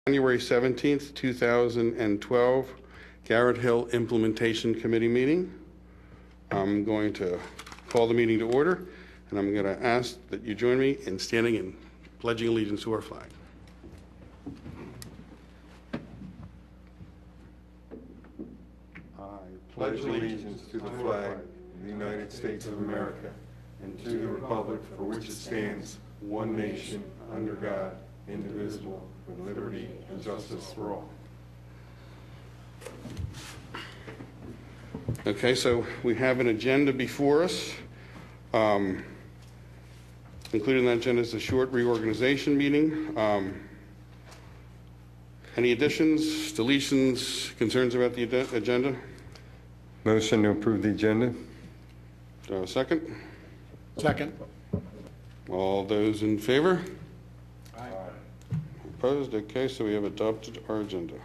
January 17th, 2012, Garrett Hill Implementation Committee meeting. I'm going to call the meeting to order, and I'm going to ask that you join me in standing and pledging allegiance to our flag. I pledge allegiance to the flag of the United States of America and to the republic for which it stands, one nation, under God, indivisible, with liberty and justice for all. Okay, so we have an agenda before us. Included in that agenda is a short reorganization meeting. Any additions, deletions, concerns about the agenda? Motion to approve the agenda. Do I have a second? Second. All those in favor? Aye. Opposed? Okay, so we have adopted our agenda.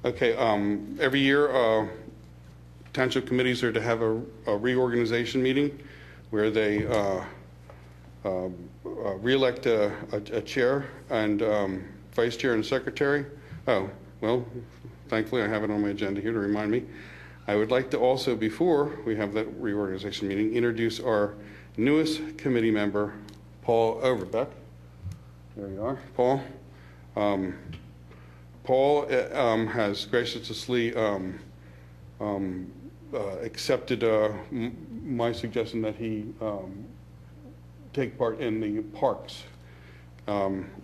Okay, every year, township committees are to have a reorganization meeting where they re-elect a chair and vice chair and secretary. Oh, well, thankfully I have it on my agenda here to remind me. I would like to also, before we have that reorganization meeting, introduce our newest committee member, Paul Overbeck. There you are, Paul. Paul has graciously accepted my suggestion that he take part in the parks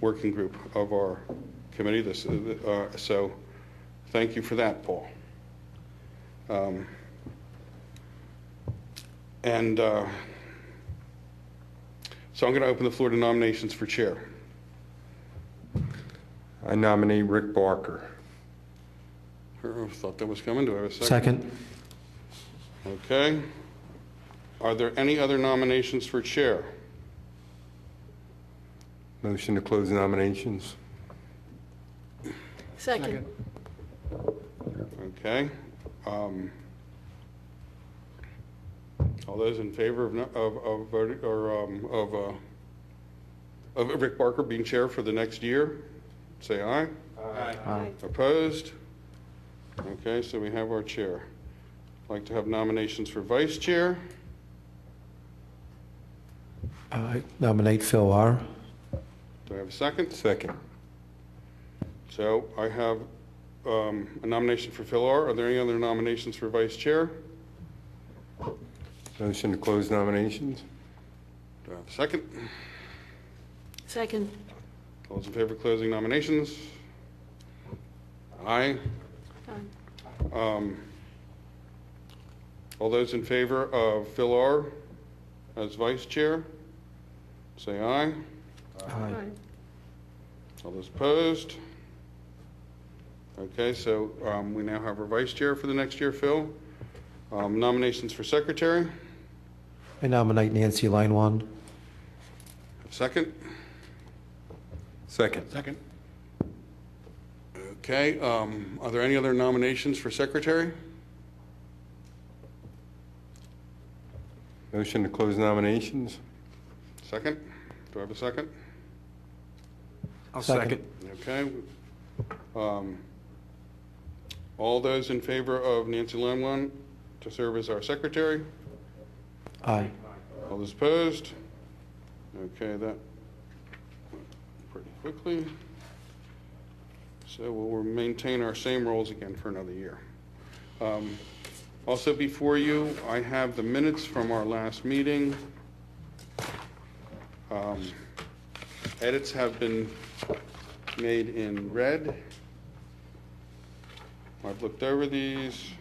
working group of our committee. So thank you for that, Paul. So I'm going to open the floor to nominations for chair. I nominate Rick Barker. I thought that was coming. Do I have a second? Second. Okay. Are there any other nominations for chair? Motion to close nominations. Second. Okay. All those in favor of voting of Rick Barker being chair for the next year, say aye. Aye. Opposed? Okay, so we have our chair. I'd like to have nominations for vice chair. I nominate Phil R. Do I have a second? Second. So I have a nomination for Phil R. Are there any other nominations for vice chair? Motion to close nominations. Do I have a second? Second. All those in favor of closing nominations? Aye. All those in favor of Phil R. as vice chair, say aye. Aye. All those opposed? Okay, so we now have our vice chair for the next year, Phil. Nominations for secretary. I nominate Nancy Linewan. Second? Second. Second. Okay, are there any other nominations for secretary? Motion to close nominations. Second? Do I have a second? I'll second. Okay. All those in favor of Nancy Lamlon to serve as our secretary? Aye. All those opposed? Okay, that went pretty quickly. So we'll maintain our same roles again for another year. Also before you, I have the minutes from our last meeting. Edits have been made in red. I've looked over these.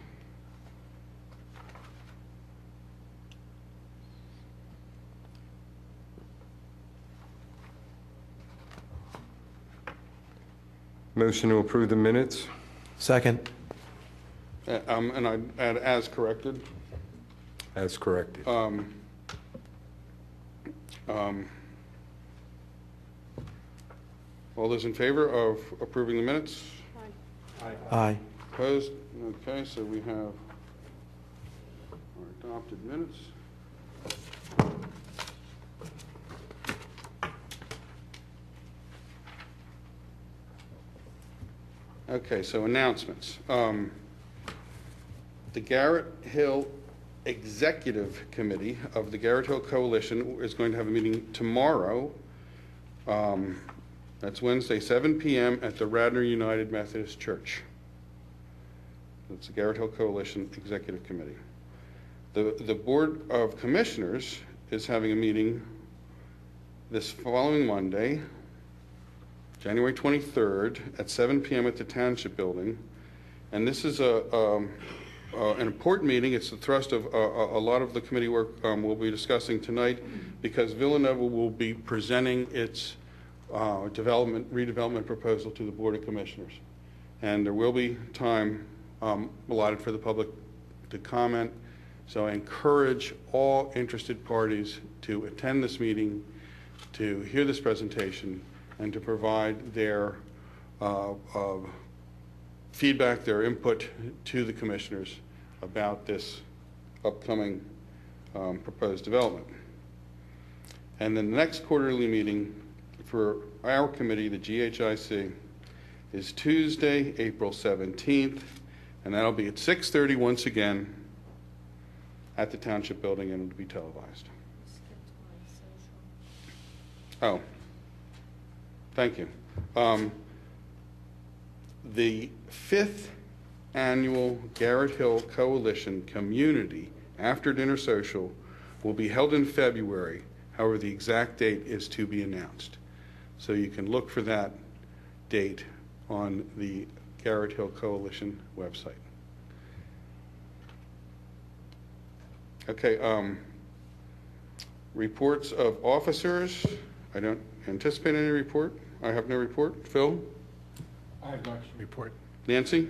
Motion to approve the minutes. Second. And I add as corrected. As corrected. All those in favor of approving the minutes? Aye. Opposed? Okay, so we have our adopted minutes. Okay, so announcements. The Garrett Hill Executive Committee of the Garrett Hill Coalition is going to have a meeting tomorrow. That's Wednesday, 7 p.m. at the Radnor United Methodist Church. That's the Garrett Hill Coalition Executive Committee. The Board of Commissioners is having a meeting this following Monday, January 23rd at 7 p.m. at the Township building. And this is an important meeting. It's the thrust of a lot of the committee work we'll be discussing tonight, because Villanova will be presenting its redevelopment proposal to the Board of Commissioners. And there will be time allotted for the public to comment. So I encourage all interested parties to attend this meeting, to hear this presentation, and to provide their feedback, their input to the commissioners about this upcoming proposed development. And then the next quarterly meeting for our committee, the GHIC, is Tuesday, April 17th, and that'll be at 6:30 once again at the Township building, and it'll be televised. Oh, thank you. The 5th annual Garrett Hill Coalition Community After Dinner Social will be held in February. However, the exact date is to be announced. So you can look for that date on the Garrett Hill Coalition website. Okay, reports of officers. I don't anticipate any report. I have no report. Phil? I have no report. Nancy?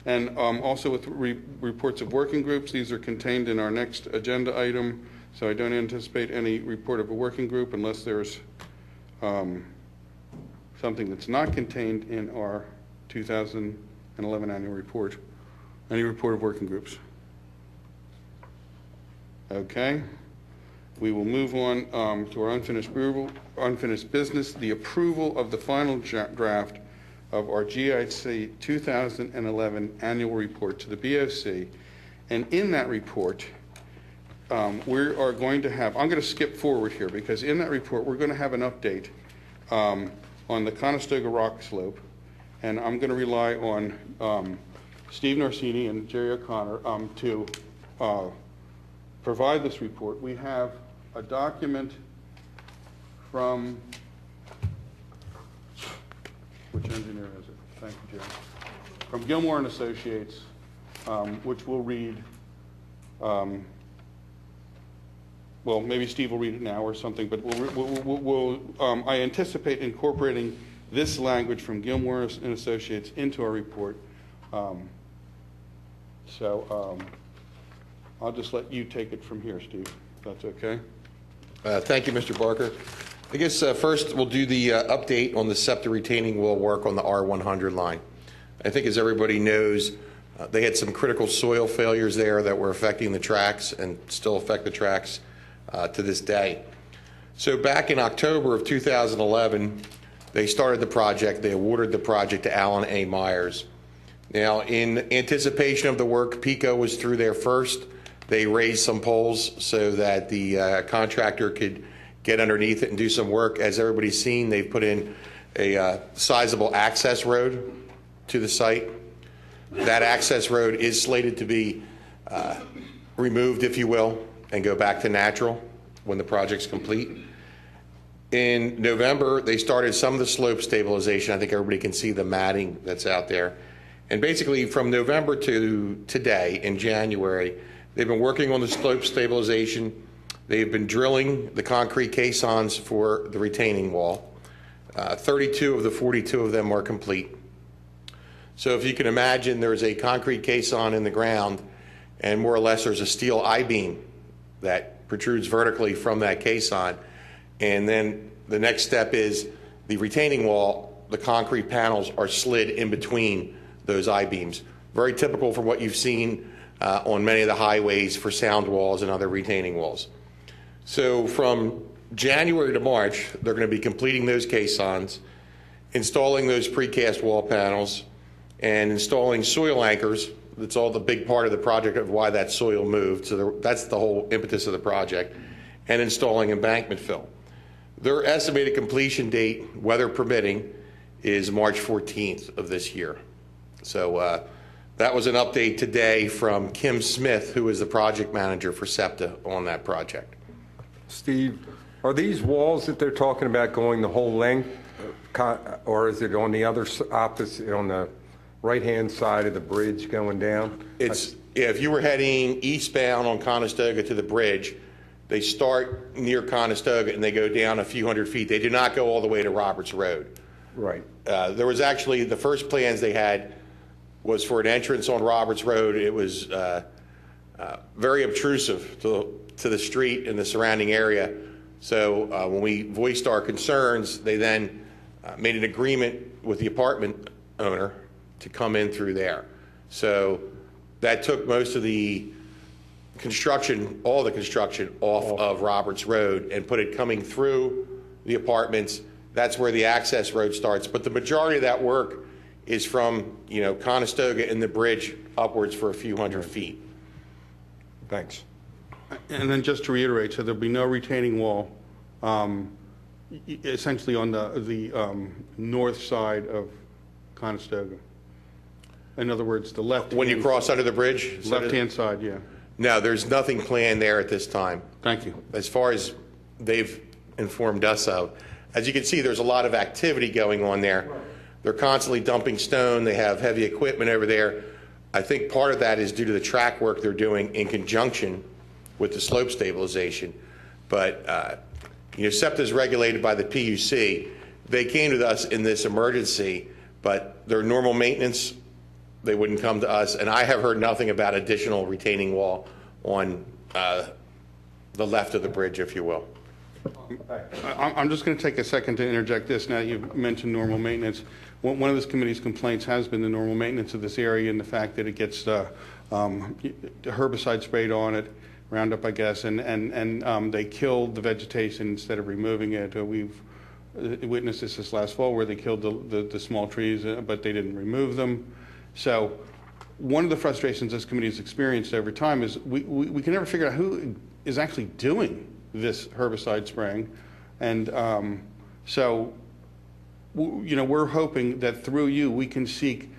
And also with reports of working groups, these are contained in our next agenda item, so I don't anticipate any report of a working group unless there's something that's not contained in our 2011 annual report. Any report of working groups? Okay. We will move on to our unfinished business, the approval of the final draft of our GIC 2011 annual report to the BOC. And in that report, we are going to have, I'm going to skip forward here, because in that report, we're going to have an update on the Conestoga Rock Slope. And I'm going to rely on Steve Norsini and Jerry O'Connor to provide this report. We have a document from, which engineer is it? Thank you, Jerry. From Gilmore and Associates, which we'll read. Well, maybe Steve will read it now or something, but I anticipate incorporating this language from Gilmore and Associates into our report. I'll just let you take it from here, Steve, if that's okay. Thank you, Mr. Barker. I guess first we'll do the update on the SEPTA retaining wall work on the R100 line. I think, as everybody knows, they had some critical soil failures there that were affecting the tracks and still affect the tracks to this day. So back in October of 2011, they started the project. They awarded the project to Alan A. Myers. Now, in anticipation of the work, PICO was through there first. They raised some poles so that the contractor could get underneath it and do some work. As everybody's seen, they've put in a sizable access road to the site. That access road is slated to be removed, if you will, and go back to natural when the project's complete. In November, they started some of the slope stabilization. I think everybody can see the matting that's out there. And basically, from November to today, in January, they've been working on the slope stabilization. They've been drilling the concrete caissons for the retaining wall. 32 of the 42 of them are complete. So if you can imagine, there's a concrete caisson in the ground, and more or less there's a steel I-beam that protrudes vertically from that caisson. And then the next step is the retaining wall, the concrete panels are slid in between those I-beams. Very typical for what you've seen on many of the highways for sound walls and other retaining walls. So from January to March, they're going to be completing those caissons, installing those precast wall panels, and installing soil anchors. That's all the big part of the project of why that soil moved. So that's the whole impetus of the project, and installing embankment fill. Their estimated completion date, weather permitting, is March 14th of this year. So that was an update today from Kim Smith, who is the project manager for SEPTA on that project. Steve, are these walls that they're talking about going the whole length, or is it on the other opposite, on the right-hand side of the bridge going down? It's, if you were heading eastbound on Conestoga to the bridge, they start near Conestoga and they go down a few hundred feet. They do not go all the way to Roberts Road. Right. There was actually, the first plans they had was for an entrance on Roberts Road. It was very obtrusive to the street and the surrounding area. So when we voiced our concerns, they then made an agreement with the apartment owner to come in through there. So that took most of the construction, all the construction off of Roberts Road and put it coming through the apartments. That's where the access road starts. But the majority of that work is from, you know, Conestoga and the bridge upwards for a few hundred feet. Thanks. And then just to reiterate, so there'll be no retaining wall, essentially on the north side of Conestoga. In other words, the left. When you cross under the bridge? Left-hand side, yeah. No, there's nothing planned there at this time. Thank you. As far as they've informed us of. As you can see, there's a lot of activity going on there. They're constantly dumping stone. They have heavy equipment over there. I think part of that is due to the track work they're doing in conjunction with the slope stabilization. But, you know, SEPTA is regulated by the PUC. They came to us in this emergency, but their normal maintenance, they wouldn't come to us. And I have heard nothing about additional retaining wall on the left of the bridge, if you will. I'm just going to take a second to interject this. Now you've mentioned normal maintenance. One of this committee's complaints has been the normal maintenance of this area and the fact that it gets herbicide sprayed on it, Roundup, I guess, and they killed the vegetation instead of removing it. We've witnessed this last fall where they killed the small trees, but they didn't remove them. So one of the frustrations this committee has experienced over time is we can never figure out who is actually doing this herbicide spraying. And so, you know, we're hoping that through you, we can seek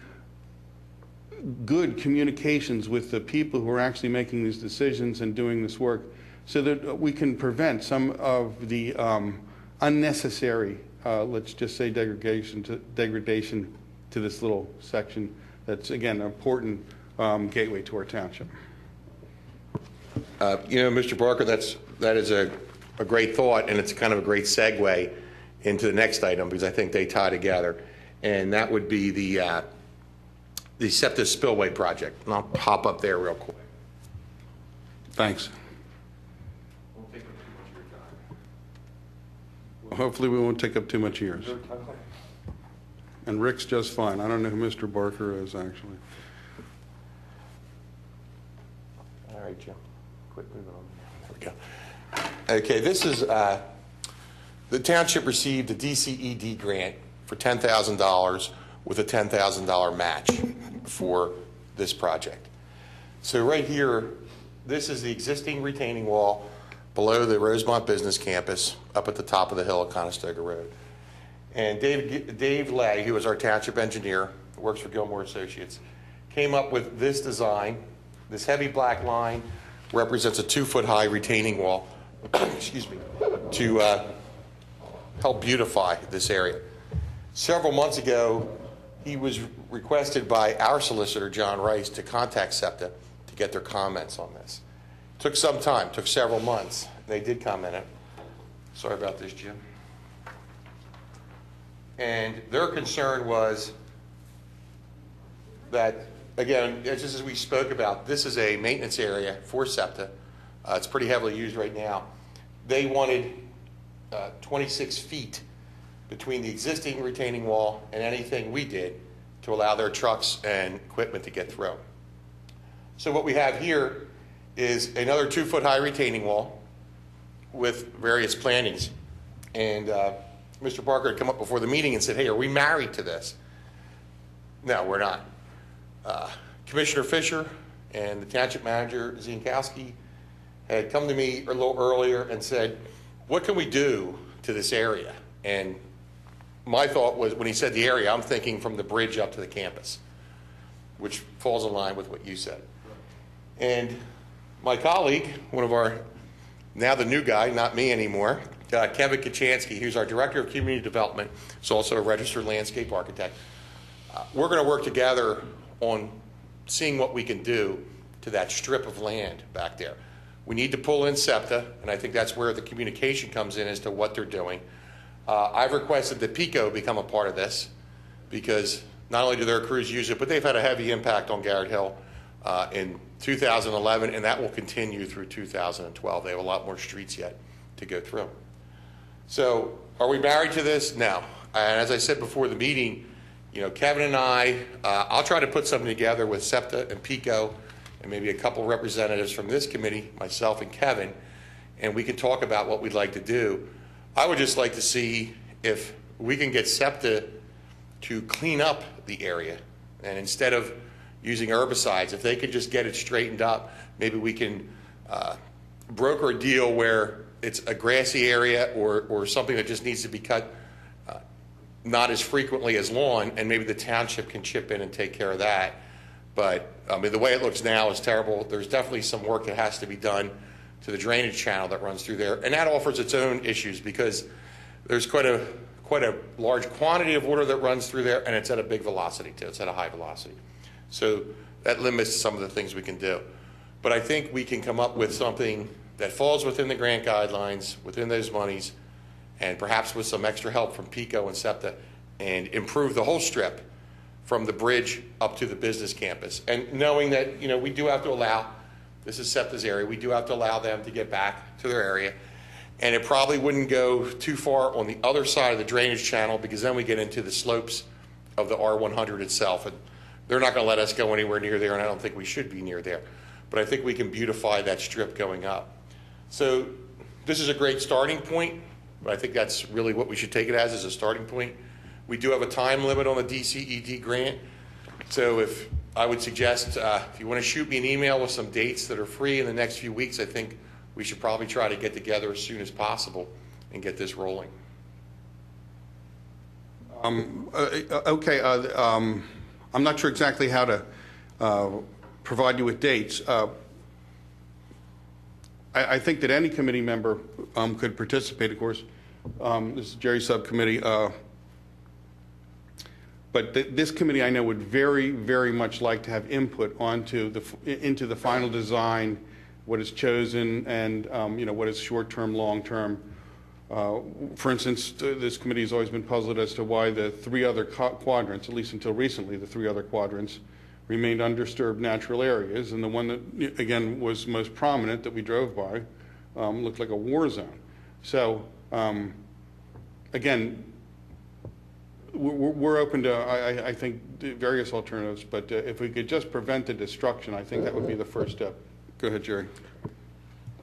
good communications with the people who are actually making these decisions and doing this work so that we can prevent some of the unnecessary, let's just say degradation to this little section that's, again, an important gateway to our township. You know, Mr. Barker, that is a great thought, and it's kind of a great segue into the next item because I think they tie together, and that would be the SEPTA spillway project. And I'll hop up there real quick. Thanks. Hopefully we won't take up too much of yours. And Rick's just fine. I don't know who Mr. Barker is, actually. All right, Jim. Quit moving on. There we go. Okay, this is, the township received a DCED grant for $10,000 with a $10,000 match for this project. So right here, this is the existing retaining wall below the Rosemont Business Campus up at the top of the hill at Conestoga Road. And Dave Lay, who is our township engineer, works for Gilmore Associates, came up with this design. This heavy black line represents a 2-foot high retaining wall, excuse me, to help beautify this area. Several months ago, he was requested by our solicitor, John Rice, to contact SEPTA to get their comments on this. Took some time, took several months. They did comment it. Sorry about this, Jim. And their concern was that, again, just as we spoke about, this is a maintenance area for SEPTA. It's pretty heavily used right now. They wanted 26 feet between the existing retaining wall and anything we did to allow their trucks and equipment to get through. So what we have here is another 2-foot high retaining wall with various plantings. And Mr. Barker had come up before the meeting and said, hey, are we married to this? No, we're not. Commissioner Fisher and the Township Manager, Zinkowski, had come to me a little earlier and said, what can we do to this area? And my thought was, when he said the area, I'm thinking from the bridge up to the campus, which falls in line with what you said. And my colleague, one of our, now the new guy, not me anymore, Kevin Kachansky, who's our Director of Community Development, is also a registered landscape architect. We're going to work together on seeing what we can do to that strip of land back there. We need to pull in SEPTA, and I think that's where the communication comes in as to what they're doing. I've requested that PICO become a part of this, because not only do their crews use it, but they've had a heavy impact on Garrett Hill in 2011, and that will continue through 2012. They have a lot more streets yet to go through. So are we married to this? No. And as I said before the meeting, Kevin and I'll try to put something together with SEPTA and PICO and maybe a couple representatives from this committee, myself and Kevin, and we can talk about what we'd like to do. I would just like to see if we can get SEPTA to clean up the area, and instead of using herbicides, if they could just get it straightened up, maybe we can broker a deal where it's a grassy area or something that just needs to be cut not as frequently as lawn, and maybe the township can chip in and take care of that. But I mean, the way it looks now is terrible. There's definitely some work that has to be done to the drainage channel that runs through there, and that offers its own issues because there's quite a large quantity of water that runs through there, and it's at a big velocity too. It's at a high velocity, so that limits some of the things we can do. But I think we can come up with something that falls within the grant guidelines, within those monies, and perhaps with some extra help from PICO and SEPTA, and improve the whole strip from the bridge up to the business campus. And knowing that, we do have to allow, this is SEPTA's area, we do have to allow them to get back to their area. And it probably wouldn't go too far on the other side of the drainage channel, because then we get into the slopes of the R100 itself. And they're not going to let us go anywhere near there, and I don't think we should be near there. But I think we can beautify that strip going up. So this is a great starting point, but I think that's really what we should take it as a starting point. We do have a time limit on the DCED grant. So if I would suggest, if you want to shoot me an email with some dates that are free in the next few weeks, I think we should probably try to get together as soon as possible and get this rolling. Okay, I'm not sure exactly how to provide you with dates. I think that any committee member could participate, of course. This is Jerry's subcommittee. But this committee, I know, would very, very much like to have input into the final design, what is chosen, and what is short-term, long-term. For instance, this committee has always been puzzled as to why the three other quadrants, at least until recently, the three other quadrants remained undisturbed natural areas, and the one that, again, was most prominent that we drove by looked like a war zone. So, again, we're open to, I think, various alternatives, but if we could just prevent the destruction, I think that would be the first step. Go ahead, Jerry.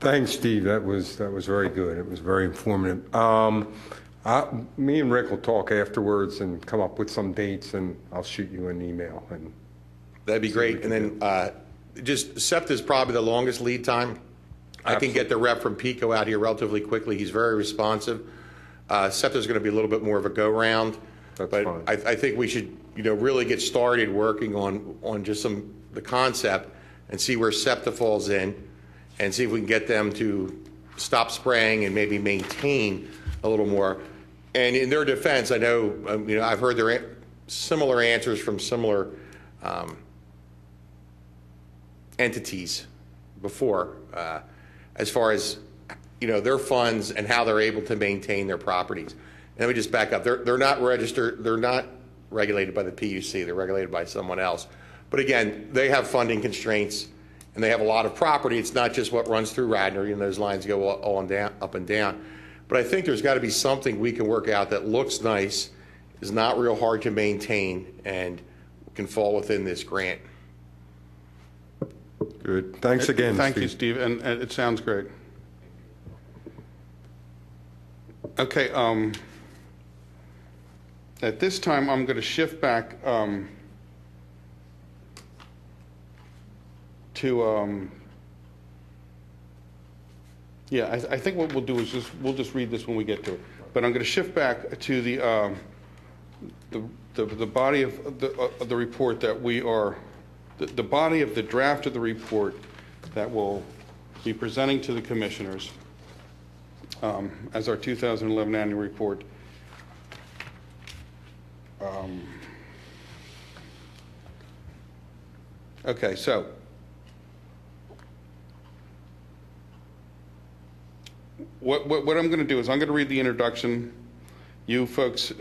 Thanks, Steve. That was very good. It was very informative. Me and Rick will talk afterwards and come up with some dates, and I'll shoot you an email. And that'd be great. And then just SEPTA is probably the longest lead time. I can get the rep from PICO out here relatively quickly. He's very responsive. SEPTA is going to be a little bit more of a go-round. That's but fine. I think we should, really get started working on just the concept and see where SEPTA falls in, and see if we can get them to stop spraying and maybe maintain a little more. And in their defense, I know, I've heard their similar answers from similar entities before, as far as their funds and how they're able to maintain their properties. And let me just back up. They're not registered. They're not regulated by the PUC. They're regulated by someone else. But again, they have funding constraints, and they have a lot of property. It's not just what runs through Radnor. Those lines go all and down, up and down. But I think there's got to be something we can work out that looks nice, is not real hard to maintain, and can fall within this grant. Good. Thanks again, Thank Steve. you, Steve, and it sounds great. Okay, at this time, I'm going to shift back to, yeah, I think what we'll do is we'll just read this when we get to it. But I'm going to shift back to the body of the report that we are, the body of the draft of the report that we'll be presenting to the commissioners as our 2011 annual report. Okay, so what I'm going to do is I'm going to read the introduction. You folks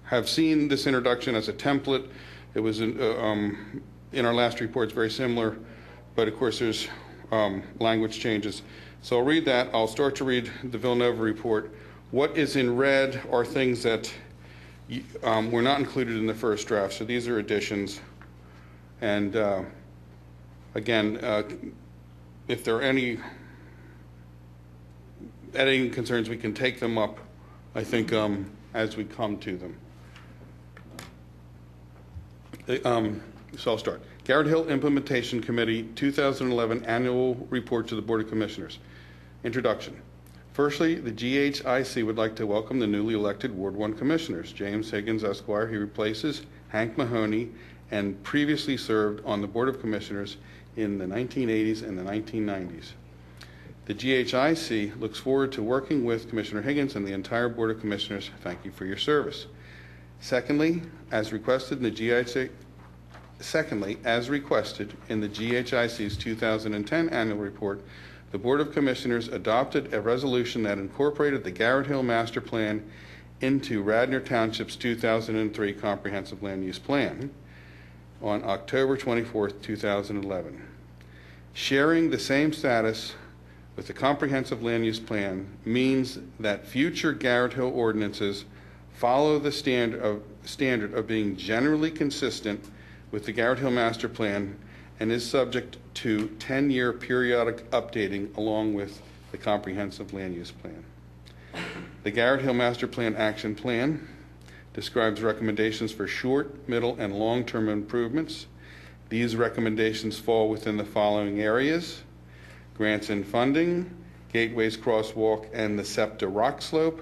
have seen this introduction as a template. It was in our last report. It's very similar, but of course there's language changes. So I'll read that. I'll start to read the Villanova report. What is in red are things that were not included in the first draft. So these are additions. And again, if there are any editing concerns, we can take them up, I think, as we come to them. So I'll start. Garrett Hill Implementation Committee 2011 Annual Report to the Board of Commissioners. Introduction. Firstly, the GHIC would like to welcome the newly elected Ward 1 Commissioners. James Higgins, Esquire. He replaces Hank Mahoney and previously served on the Board of Commissioners in the 1980s and the 1990s. The GHIC looks forward to working with Commissioner Higgins and the entire Board of Commissioners. Thank you for your service. Secondly, as requested in the GHIC's 2010 annual report, the Board of Commissioners adopted a resolution that incorporated the Garrett Hill Master Plan into Radnor Township's 2003 Comprehensive Land Use Plan on October 24, 2011. Sharing the same status with the Comprehensive Land Use Plan means that future Garrett Hill ordinances follow the standard of being generally consistent with the Garrett Hill Master Plan and is subject to 10-year periodic updating along with the Comprehensive Land Use Plan. The Garrett Hill Master Plan Action Plan describes recommendations for short, middle, and long-term improvements. These recommendations fall within the following areas: grants and funding, gateways, crosswalk, and the SEPTA rock slope,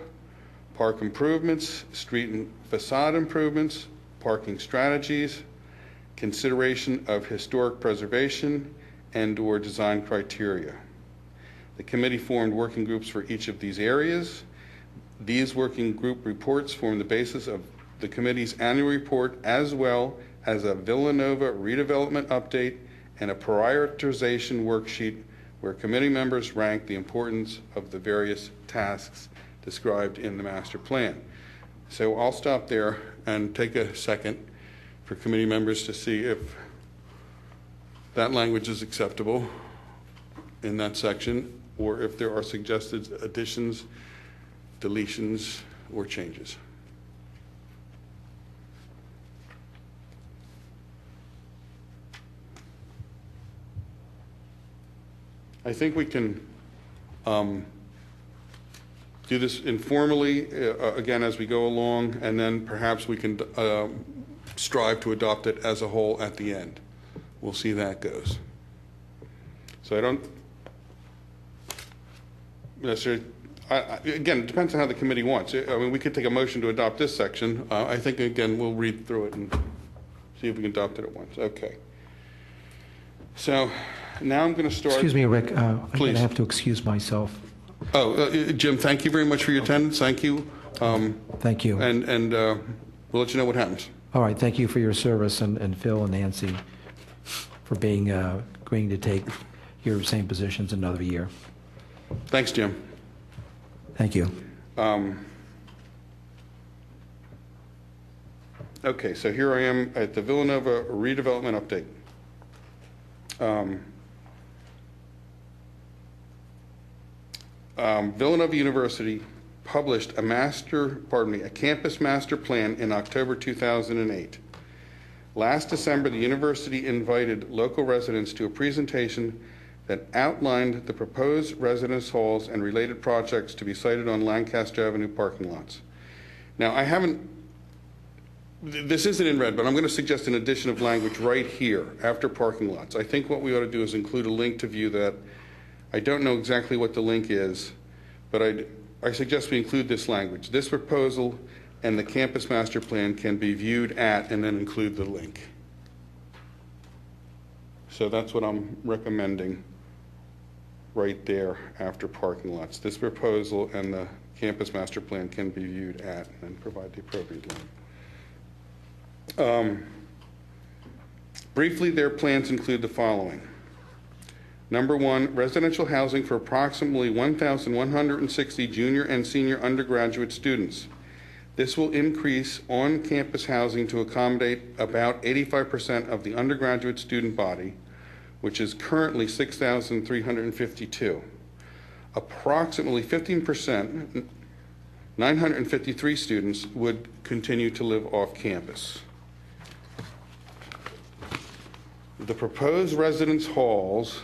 park improvements, street and facade improvements, parking strategies, consideration of historic preservation, and/or design criteria. The committee formed working groups for each of these areas. These working group reports form the basis of the committee's annual report, as well as a Villanova redevelopment update and a prioritization worksheet where committee members rank the importance of the various tasks described in the master plan. So I'll stop there and take a second for committee members to see if that language is acceptable in that section, or if there are suggested additions, deletions, or changes. I think we can do this informally, again, as we go along, and then perhaps we can strive to adopt it as a whole at the end. We'll see how that goes. So I don't necessarily, again, it depends on how the committee wants. I mean, we could take a motion to adopt this section. I think, again, we'll read through it and see if we can adopt it at once. Okay. So now I'm going to start. Excuse me, Rick. I'm going Please. to have to excuse myself. Oh, Jim, thank you very much for your attendance. Thank you. Thank you. And we'll let you know what happens. All right. Thank you for your service, and Phil and Nancy for being agreeing to take your same positions another year. Thanks, Jim. Thank you. Okay, so here I am at the Villanova redevelopment update. Villanova University published a campus master plan in October 2008. Last December, the university invited local residents to a presentation that outlined the proposed residence halls and related projects to be sited on Lancaster Avenue parking lots. Now, I haven't This isn't in red, but I'm going to suggest an addition of language right here, after parking lots. I think what we ought to do is include a link to view that. I don't know exactly what the link is, but I suggest we include this language. This proposal and the campus master plan can be viewed at, and then include the link. So that's what I'm recommending right there after parking lots. This proposal and the campus master plan can be viewed at, and provide the appropriate link. Briefly, their plans include the following. Number one, residential housing for approximately 1,160 junior and senior undergraduate students. This will increase on-campus housing to accommodate about 85% of the undergraduate student body, which is currently 6,352. Approximately 15%, 953 students, would continue to live off campus. The proposed residence halls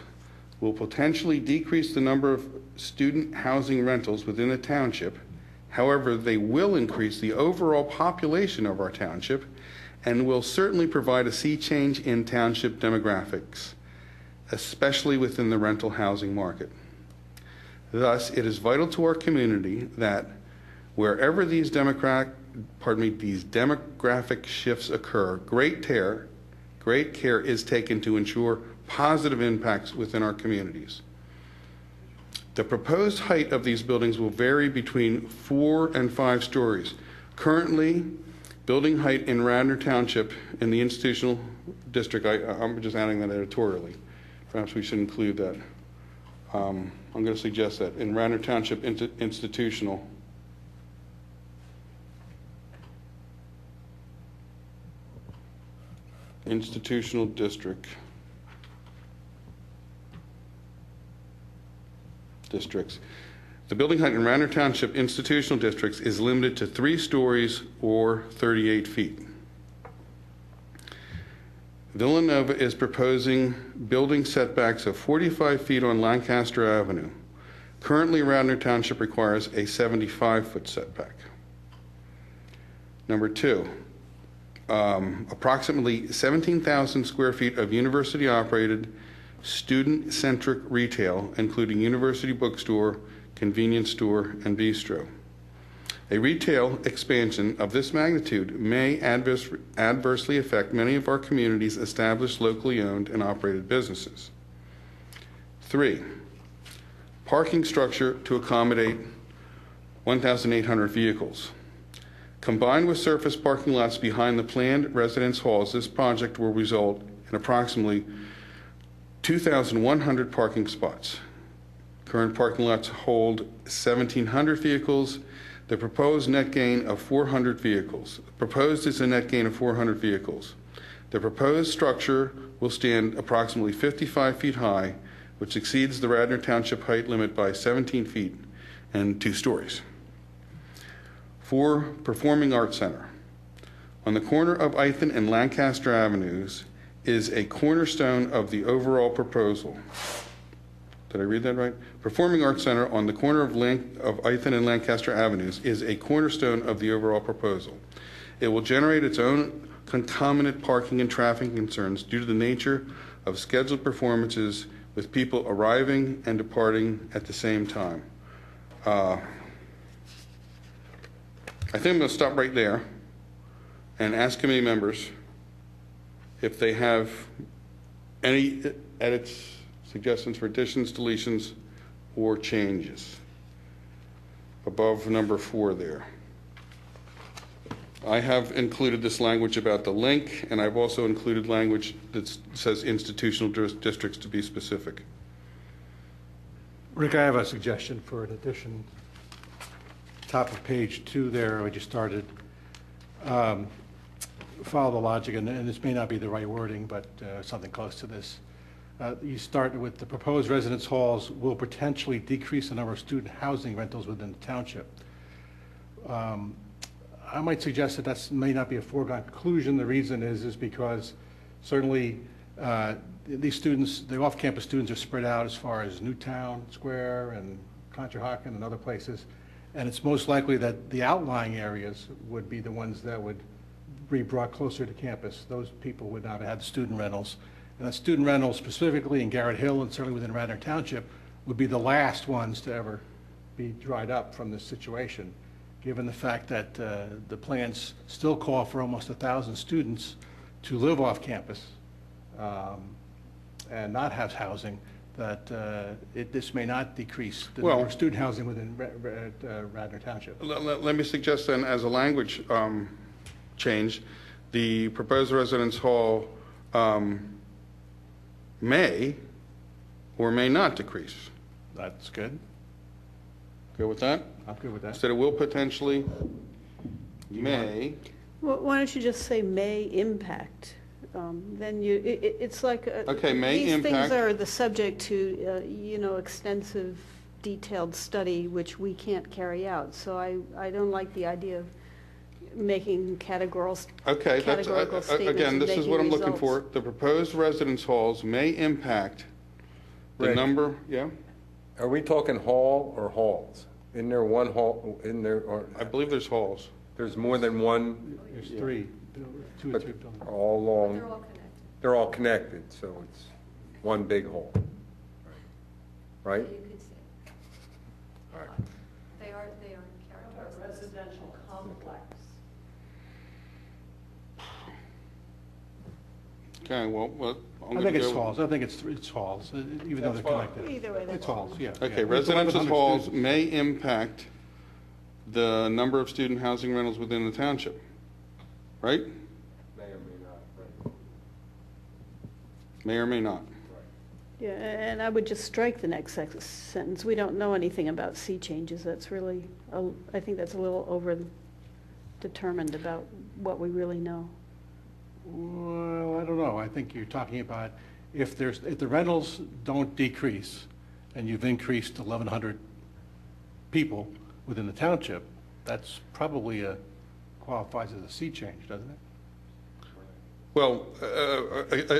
will potentially decrease the number of student housing rentals within the township. However, they will increase the overall population of our township and will certainly provide a sea change in township demographics, especially within the rental housing market. Thus, it is vital to our community that wherever these demographic shifts occur, great care is taken to ensure positive impacts within our communities. The proposed height of these buildings will vary between 4 and 5 stories. Currently, building height in Radnor Township in the institutional district, I'm just adding that editorially. Perhaps we should include that. I'm going to suggest that in Radnor Township institutional districts. The building height in Radnor Township institutional districts is limited to 3 stories or 38 feet. Villanova is proposing building setbacks of 45 feet on Lancaster Avenue. Currently, Radnor Township requires a 75-foot setback. Number 2, approximately 17,000 square feet of university-operated, student-centric retail, including university bookstore, convenience store, and bistro. A retail expansion of this magnitude may adversely affect many of our community's established locally owned and operated businesses. 3, parking structure to accommodate 1,800 vehicles. Combined with surface parking lots behind the planned residence halls, this project will result in approximately 2,100 parking spots. Current parking lots hold 1,700 vehicles. The proposed net gain of 400 vehicles. Proposed is a net gain of 400 vehicles. The proposed structure will stand approximately 55 feet high, which exceeds the Radnor Township height limit by 17 feet and 2 stories. 4, Performing Arts Center. On the corner of Ithan and Lancaster Avenues is a cornerstone of the overall proposal. Did I read that right? Performing Arts Center on the corner of Ithan and Lancaster Avenues is a cornerstone of the overall proposal. It will generate its own concomitant parking and traffic concerns due to the nature of scheduled performances with people arriving and departing at the same time. I think I'm going to stop right there and ask committee members if they have any edits, suggestions for additions, deletions, or changes above number 4 there. I have included this language about the link, and I've also included language that says institutional districts to be specific. Rick, I have a suggestion for an addition. Top of page 2 there, where you started. Follow the logic, and this may not be the right wording, but something close to this. You start with the proposed residence halls will potentially decrease the number of student housing rentals within the township. I might suggest that may not be a foregone conclusion. The reason is because certainly these students, the off-campus students, are spread out as far as Newtown Square and Conshohocken and other places, and it's most likely that the outlying areas would be the ones that would be brought closer to campus. Those people would not have had student rentals. And the student rentals specifically in Garrett Hill and certainly within Radnor Township would be the last ones to ever be dried up from this situation, given the fact that the plans still call for almost 1,000 students to live off campus and not have housing, that this may not decrease the number of student housing within Radnor Township. Let me suggest then, as a language change, the proposed residence hall may or may not decrease. That's good. Go with that? I'm good with that. Instead of will potentially, may. Well, why don't you just say may impact? Then it's like, Okay, may these things impact. are the subject to, extensive, detailed study, which we can't carry out. So I don't like the idea of making categorical Okay, categorical statements. again, and this is making what I'm looking results. for. The proposed residence halls may impact the Rick. number, yeah? Are we talking hall or halls? Isn't there one hall, in there, or I believe there's halls. there's more than one, There's three, two or but three buildings. all along? They're all connected, so it's one big hall. Right? You could say. All right. They are characterized. Residential complex. Okay, well, I'm I going think to it's go. halls. I think it's halls, even though they're connected. Either way, It's they're halls, yeah. Okay, yeah. residential 1,100 halls students. may impact the number of student housing rentals within the township, right? May or may not. May or may not. Yeah, and I would just strike the next sentence. We don't know anything about sea changes. That's really, I think that's a little over-determined about what we really know. Well, I don't know. I think you're talking about if the rentals don't decrease and you've increased 1,100 people within the township, that's probably qualifies as a sea change, doesn't it? Well,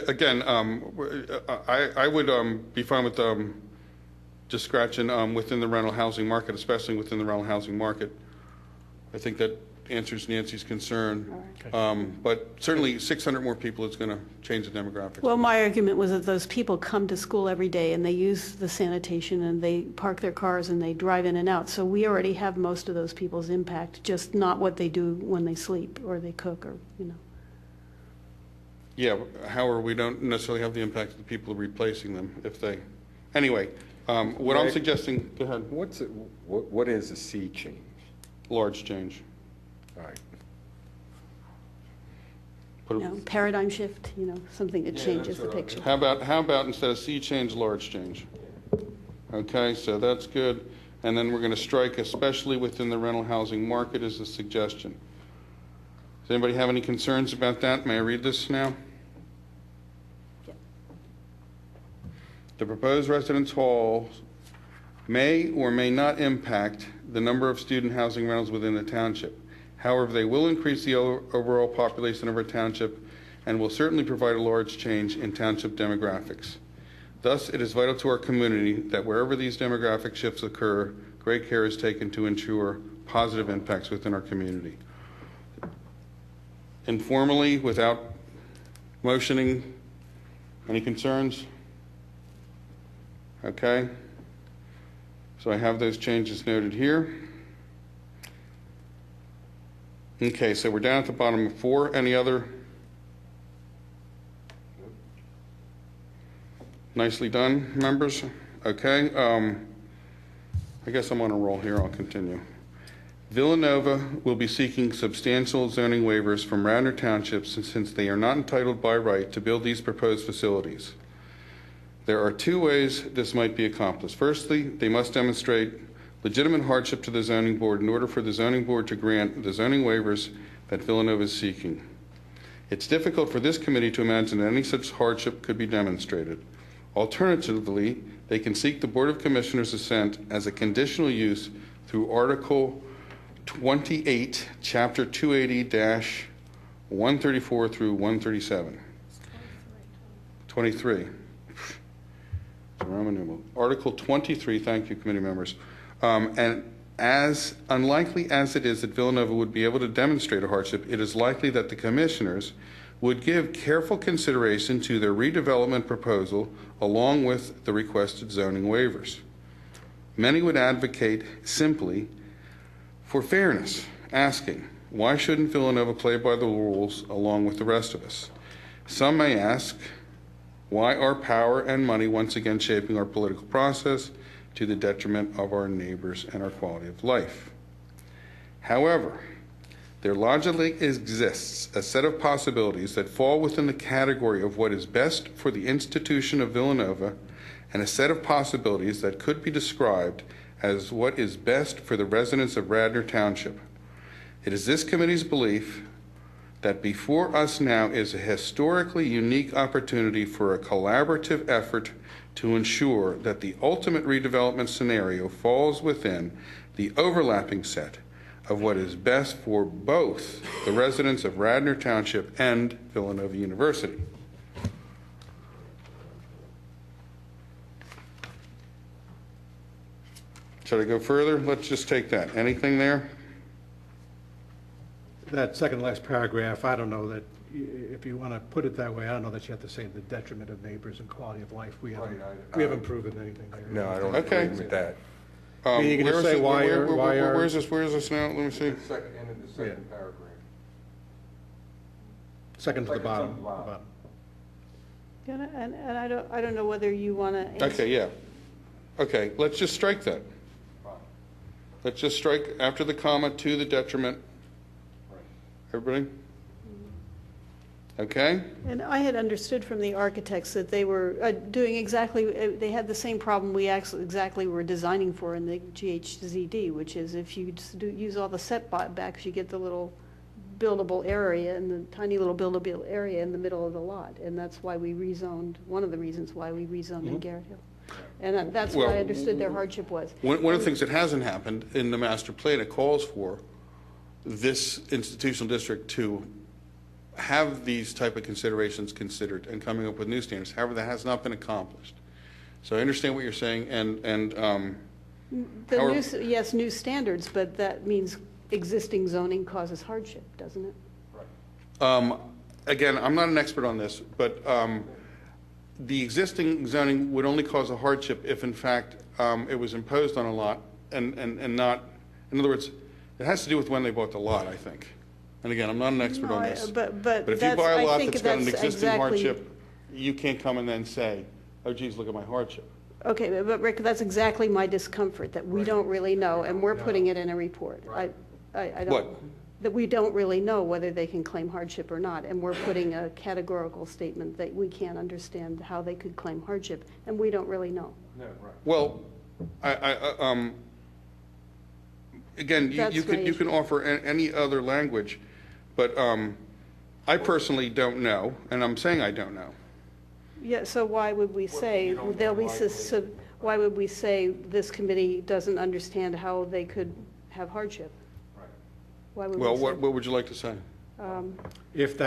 again, I would be fine with just scratching within the rental housing market, especially within the rental housing market. I think that answers Nancy's concern. But certainly 600 more people is going to change the demographics. Well, my argument was that those people come to school every day and they use the sanitation and they park their cars and they drive in and out. So we already have most of those people's impact, just not what they do when they sleep or they cook or. Yeah, however, we don't necessarily have the impact of the people replacing them if they, anyway, what I'm Right. suggesting, go ahead, What is a sea change? large change. All right. Put a- Paradigm shift, something that changes the picture. How about instead of sea change, large change? Okay, so that's good. And then we're going to strike especially within the rental housing market as a suggestion. Does anybody have any concerns about that? May I read this now? Yeah. The proposed residence halls may or may not impact the number of student housing rentals within the township. However, they will increase the overall population of our township and will certainly provide a large change in township demographics. Thus, it is vital to our community that wherever these demographic shifts occur, great care is taken to ensure positive impacts within our community. Informally, without motioning, any concerns? Okay. So I have those changes noted here. Okay, so we're down at the bottom of 4. Any other? Nicely done, members. Okay, I guess I'm on a roll here. I'll continue. Villanova will be seeking substantial zoning waivers from Radnor Township since they are not entitled by right to build these proposed facilities. There are 2 ways this might be accomplished. Firstly, they must demonstrate legitimate hardship to the zoning board in order for the zoning board to grant the zoning waivers that Villanova is seeking. It's difficult for this committee to imagine that any such hardship could be demonstrated. Alternatively, they can seek the Board of Commissioners' assent as a conditional use through Article 28, Chapter 280-134 through 137. 23. Roman numeral. Article 23, thank you, committee members. And As unlikely as it is that Villanova would be able to demonstrate a hardship, it is likely that the commissioners would give careful consideration to their redevelopment proposal along with the requested zoning waivers. Many would advocate simply for fairness, asking, why shouldn't Villanova play by the rules along with the rest of us? Some may ask, why are power and money once again shaping our political process to the detriment of our neighbors and our quality of life? However, there logically exists a set of possibilities that fall within the category of what is best for the institution of Villanova, and a set of possibilities that could be described as what is best for the residents of Radnor Township. It is this committee's belief that before us now is a historically unique opportunity for a collaborative effort to ensure that the ultimate redevelopment scenario falls within the overlapping set of what is best for both the residents of Radnor Township and Villanova University. Should I go further? Let's just take that. Anything there? That second last paragraph, I don't know that, if you want to put it that way, I don't know that you have to say the detriment of neighbors and quality of life. We haven't proven anything there. No, I don't Okay. agree with that. You can just say why are- Where's this now? Let me see. End of the second paragraph. Second to the Second bottom. from the bottom. And I don't know whether you want to. Okay, yeah. Okay, let's just strike that. Fine. Let's just strike after the comma, to the detriment. Right. Everybody? Okay? And I had understood from the architects that they were doing exactly, they had the same problem we actually exactly were designing for in the GHZD, which is if you use all the setbacks, you get the little buildable area and the tiny little buildable area in the middle of the lot. And that's why we rezoned, one of the reasons why we rezoned in Garrett Hill. And that's what Well, I understood their hardship was. One of the things that hasn't happened in the master plan, it calls for this institutional district to have these type of considerations considered and coming up with new standards. However, that has not been accomplished. So I understand what you're saying, and Yes, new standards, but that means existing zoning causes hardship, doesn't it? again, I'm not an expert on this, but the existing zoning would only cause a hardship if, in fact, it was imposed on a lot and not, in other words, it has to do with when they bought the lot, I think. And again, I'm not an expert on this. But if you that's, buy a I lot think that's got an that's existing exactly. hardship, you can't come and then say, oh geez, look at my hardship. Okay, but Rick, that's exactly my discomfort, that we don't really know, and we're putting it in a report. I don't. What? That we don't really know whether they can claim hardship or not, and we're putting a categorical statement that we can't understand how they could claim hardship, and we don't really know. No, right. Well, again, That's you my can issue. offer any other language, but I personally don't know, and I'm saying I don't know. Yeah, so why would we say, there'll be, why would we say this committee doesn't understand how they could have hardship? Right. Why would we Well, say? what would you like to say? If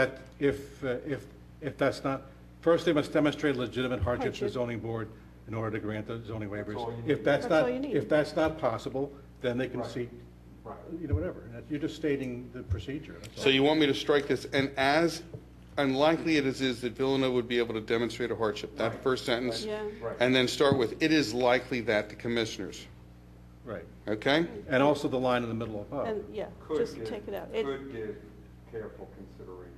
that's not, first they must demonstrate legitimate hardship to the Hardship. zoning board in order to grant the zoning waivers. all you need. If that's That's not, all you need. if that's not possible, then they can Right. seek, Right. whatever. You're just stating the procedure. that's all. So you want me to strike this, and as unlikely it is that Villanova would be able to demonstrate a hardship, that first sentence? Yeah. Right. And then start with, it is likely that the commissioners, Right. okay? And also the line in the middle above. And, yeah, Could just give- take it out. Could give careful consideration.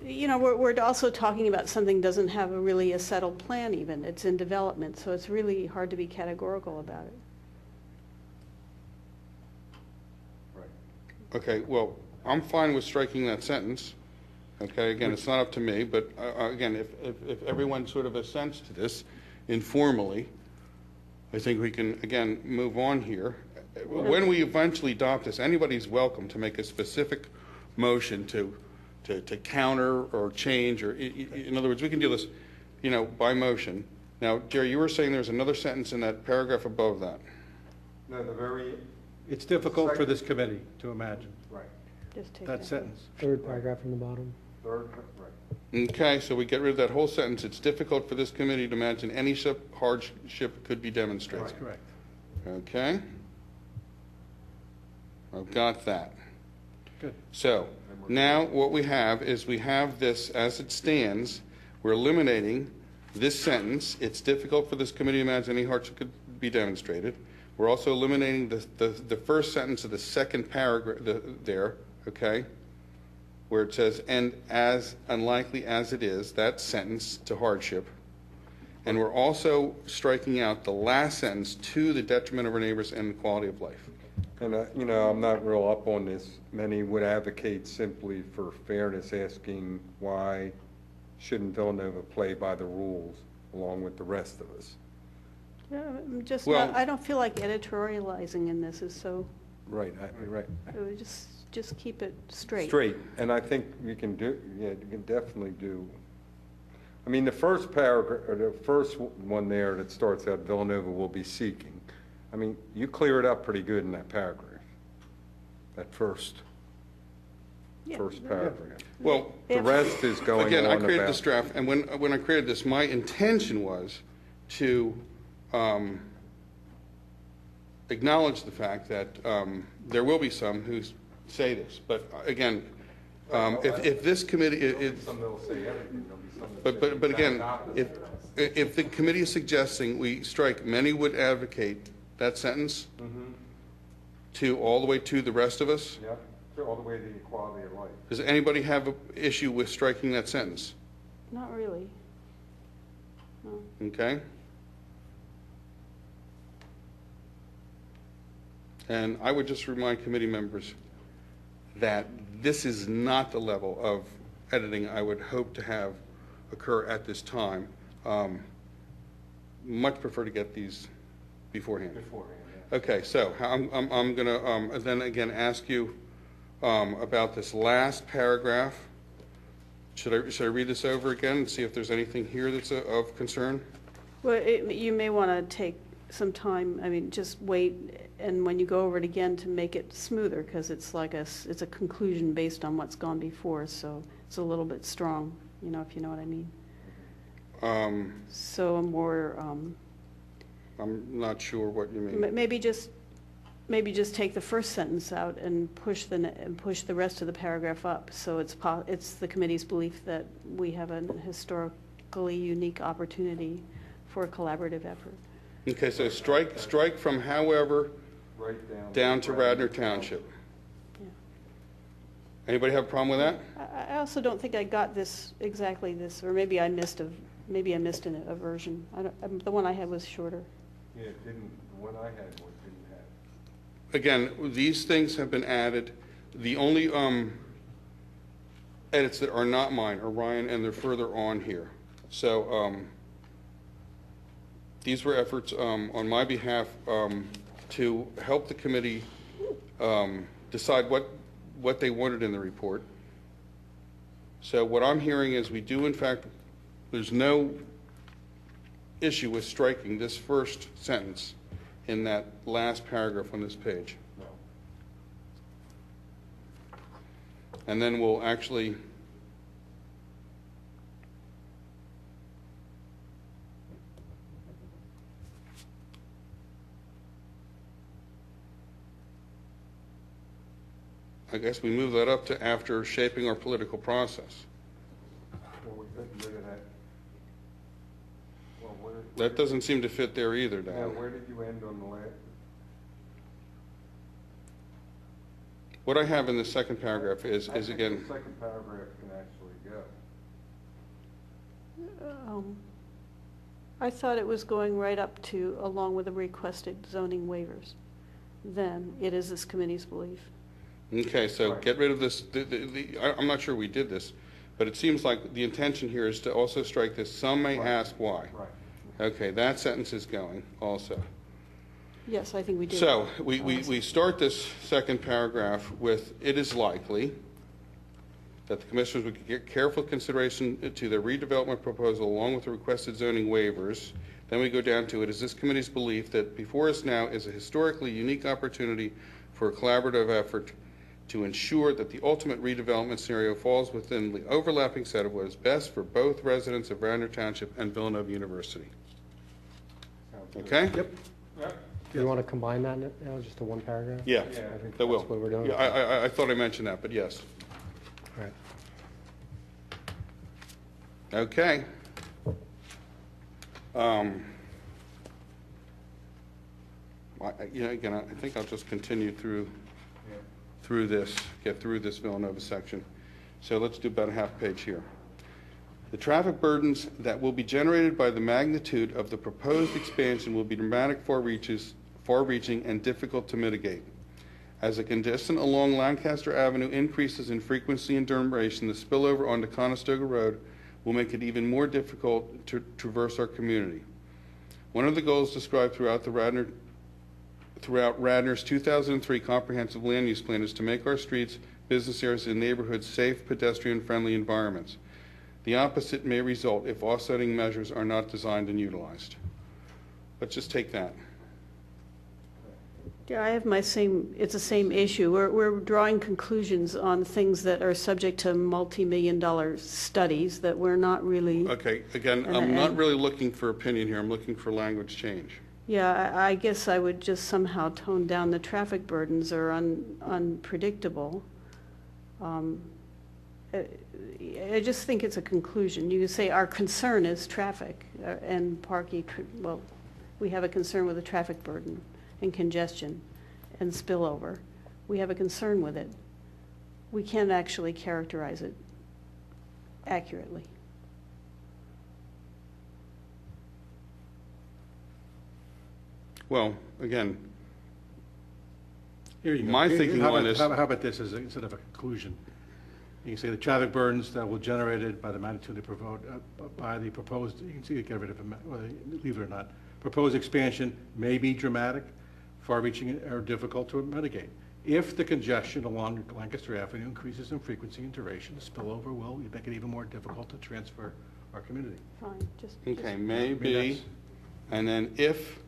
You know, we're also talking about something doesn't have really a settled plan even. It's in development, so it's really hard to be categorical about it. Right. Okay, well, I'm fine with striking that sentence. Okay, again, it's not up to me, but again, if everyone sort of assents to this informally, I think we can, again, move on here. When we eventually adopt this, anybody's welcome to make a specific motion to counter or change, or, in other words, we can do this, by motion. Now, Jerry, you were saying there's another sentence in that paragraph above that. No, the very, It's difficult for this committee to imagine right, Just take that sentence. Third paragraph from the bottom. third, right. Okay, so we get rid of that whole sentence. It's difficult for this committee to imagine any hardship could be demonstrated. That's correct. Okay? I've got that. Good. So, now what we have is we have this as it stands. We're eliminating this sentence. It's difficult for this committee to imagine any hardship could be demonstrated. We're also eliminating the first sentence of the second paragraph there, okay? Where it says, and as unlikely as it is, that sentence to hardship. And we're also striking out the last sentence, to the detriment of our neighbors and the quality of life. And, I'm not real up on this. Many would advocate simply for fairness, asking why shouldn't Villanova play by the rules along with the rest of us? Yeah, I'm just Well- not, I don't feel like editorializing in this is so, Right, right. it would just keep it straight. Straight, and I think you can definitely do. I mean, the first paragraph, or the first one there that starts out, Villanova will be seeking. I mean, you clear it up pretty good in that paragraph, that first Yeah. paragraph. Well, The rest is going on again, I about. created this draft, and when I created this, my intention was to acknowledge the fact that there will be some who say this. But again, if this committee, Some will say everything, there'll be some that say but again, the opposite. if the committee is suggesting we strike, many would advocate that sentence to all the way to the rest of us. Yeah, all the way to equality of life. Does anybody have an issue with striking that sentence? Not really. No. Okay? And I would just remind committee members that this is not the level of editing I would hope to have occur at this time. Much prefer to get these beforehand. Okay, so I'm going to then again ask you about this last paragraph. Should I read this over again and see if there's anything here that's of concern? Well, you may want to take some time, I mean, just wait, and when you go over it again, to make it smoother, because it's like it's a conclusion based on what's gone before, so it's a little bit strong, if you know what I mean. So a more, I'm not sure what you mean. maybe just take the first sentence out and push the rest of the paragraph up, so it's the committee's belief that we have a historically unique opportunity for a collaborative effort. Okay, so strike from however Right down to Radnor Township. Yeah. Anybody have a problem with that? I also don't think I got exactly this, or maybe I missed a version. The one I had was shorter. Yeah, it didn't, the one I had didn't have. Again, these things have been added. The only edits that are not mine are Ryan, and they're further on here. So these were efforts on my behalf to help the committee decide what they wanted in the report. So what I'm hearing is we do, in fact, there's no issue with striking this first sentence in that last paragraph on this page. No. And then we'll actually I guess we move that up to after shaping our political process. Well, we couldn't rid of that. Well, That doesn't seem to fit there either, now, Dan. where did you end on the last? What I have in the second paragraph is I think again, the second paragraph can actually go. I thought it was going right up to, along with the requested zoning waivers. Then, it is this committee's belief. okay, so Right. get rid of this, I'm not sure we did this, but it seems like the intention here is to also strike this, some may Right. ask why. Right. Okay, that sentence is going also. Yes, I think we did. So, we start this second paragraph with, it is likely that the commissioners would give careful consideration to their redevelopment proposal along with the requested zoning waivers. Then we go down to, it is this committee's belief that before us now is a historically unique opportunity for a collaborative effort to ensure that the ultimate redevelopment scenario falls within the overlapping set of what is best for both residents of Radnor Township and Villanova University. Sounds good. Okay? Yep. Yep. Do you want to combine that now, just to one paragraph? Yeah, I think that will. That's what we're doing. Yeah, I thought I mentioned that, but yes. All right. Okay. Again, I think I'll just continue through this, get through this Villanova section. So let's do about a half page here. The traffic burdens that will be generated by the magnitude of the proposed expansion will be dramatic, far-reaching, and difficult to mitigate. As the congestion along Lancaster Avenue increases in frequency and duration, the spillover onto Conestoga Road will make it even more difficult to traverse our community. One of the goals described throughout Radnor's 2003 Comprehensive Land Use Plan is to make our streets, business areas, and neighborhoods safe, pedestrian-friendly environments. The opposite may result if offsetting measures are not designed and utilized. Let's just take that. Yeah, I have it's the same issue. We're drawing conclusions on things that are subject to multi-million-dollar studies that we're not really. Okay, again, I'm not really looking for opinion here. I'm looking for language change. Yeah, I guess I would just somehow tone down the traffic burdens are unpredictable. I just think it's a conclusion. You could say our concern is traffic and parking. Well, we have a concern with the traffic burden and congestion and spillover. We have a concern with it. We can't actually characterize it accurately. Well, again, Here you go. My thinking How on about- this- How about this as instead of a conclusion? You can say the traffic burdens that will generated by the magnitude of the proposed, you can see it, get rid of it, whether you leave it or not. Proposed expansion may be dramatic, far-reaching, or difficult to mitigate. If the congestion along Lancaster Avenue increases in frequency and duration, the spillover will make it even more difficult to transfer our community. Fine, just. okay, I maybe, mean, that's- and then if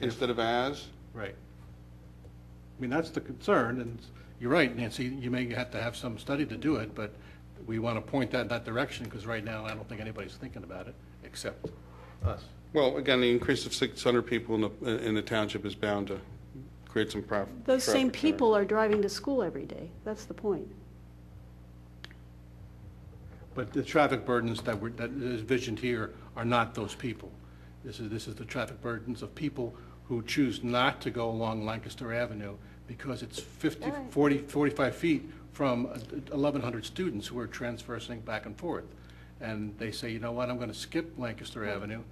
instead of as. Right. I mean, that's the concern, and you're right, Nancy, you may have to have some study to do it, but we want to point that in that direction, because right now, I don't think anybody's thinking about it, except us. Well, again, the increase of 600 people in the township is bound to create some profit. Those same people are driving to school every day. That's the point. But the traffic burdens that is envisioned here are not those people. This is the traffic burdens of people who choose not to go along Lancaster Avenue because it's 50, All right. 40, 45 feet from 1,100 students who are transversing back and forth. And they say, you know what, I'm going to skip Lancaster Avenue.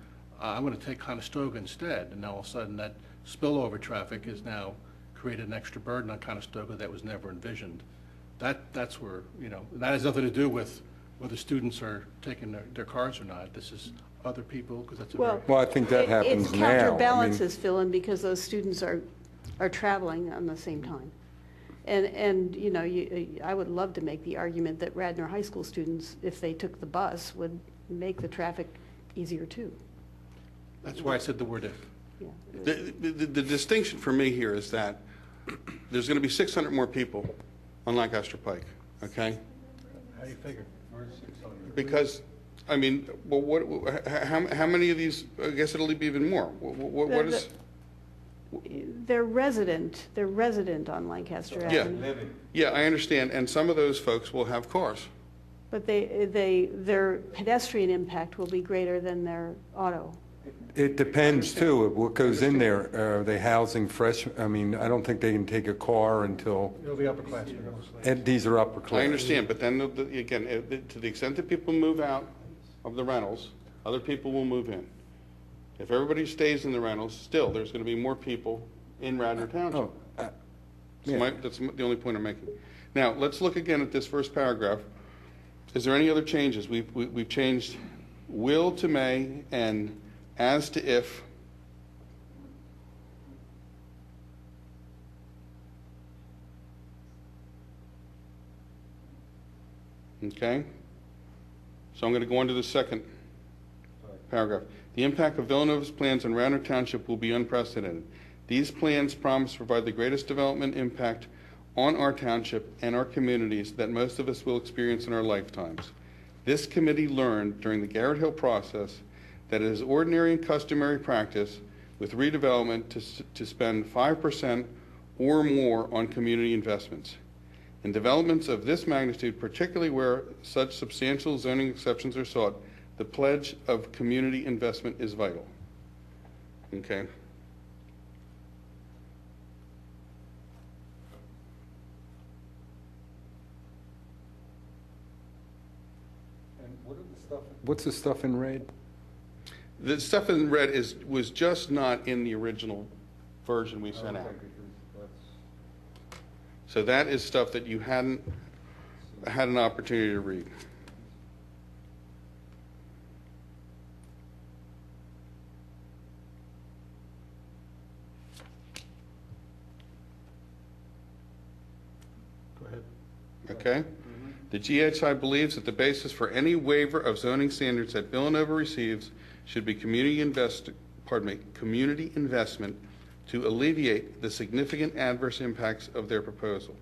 I'm going to take Conestoga instead. And now all of a sudden that spillover traffic has now created an extra burden on Conestoga that was never envisioned. That's where, that has nothing to do with whether students are taking their cars or not. This is other people, because that's a very. Well, I think that happens It now. I mean- counterbalances, Phil, and because those students are traveling on the same time. And I would love to make the argument that Radnor High School students, if they took the bus, would make the traffic easier too. That's why I said the word if. Yeah. The distinction for me here is that there's going to be 600 more people on Lancaster Pike, okay? How do you figure? Because, I mean, well, how many of these, I guess it'll be even more. What is? They're resident on Lancaster Yeah. Avenue. Yeah, I understand, and some of those folks will have cars. But their pedestrian impact will be greater than their auto. It depends, too, of what goes in there. Are they housing fresh? I mean, I don't think they can take a car until, It'll be upperclassmen. and these are upper class. I understand, but then, again, to the extent that people move out of the rentals, other people will move in. If everybody stays in the rentals, still, there's going to be more people in Radnor Township. Oh, So that's the only point I'm making. Now, let's look again at this first paragraph. Is there any other changes? We've changed will to may and as to if. Okay? So I'm going to go on to the second paragraph. The impact of Villanova's plans on Radnor Township will be unprecedented. These plans promise to provide the greatest development impact on our township and our communities that most of us will experience in our lifetimes. This committee learned during the Garrett Hill process that it is ordinary and customary practice with redevelopment to spend 5% or more on community investments. In developments of this magnitude, particularly where such substantial zoning exceptions are sought, the pledge of community investment is vital. Okay. What's the stuff in red? The stuff in red was just not in the original version we sent out. So that is stuff that you hadn't had an opportunity to read. Go ahead. Okay? The GHI believes that the basis for any waiver of zoning standards that Villanova receives should be community investment to alleviate the significant adverse impacts of their proposal.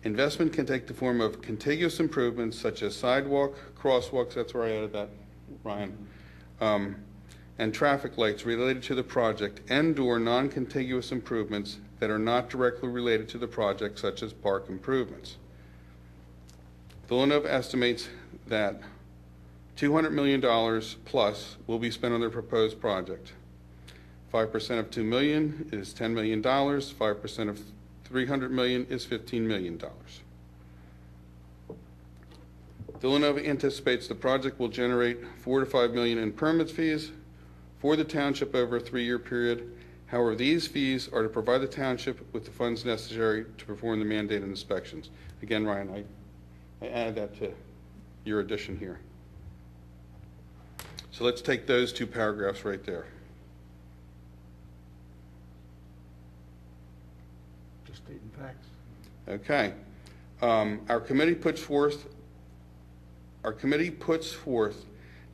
Investment can take the form of contiguous improvements such as sidewalk, crosswalks, that's where I added that, Ryan, and traffic lights related to the project, and/or non-contiguous improvements that are not directly related to the project, such as park improvements. Villanova estimates that $200 million plus will be spent on their proposed project. 5% of $2 million is $10 million. 5% of $300 million is $15 million. Villanova anticipates the project will generate $4 to $5 million in permit fees for the township over a 3-year period. However, these fees are to provide the township with the funds necessary to perform the mandated inspections. Again, Ryan, I added that to your addition here. So let's take those 2 paragraphs right there. Just stating facts. Okay. Our committee puts forth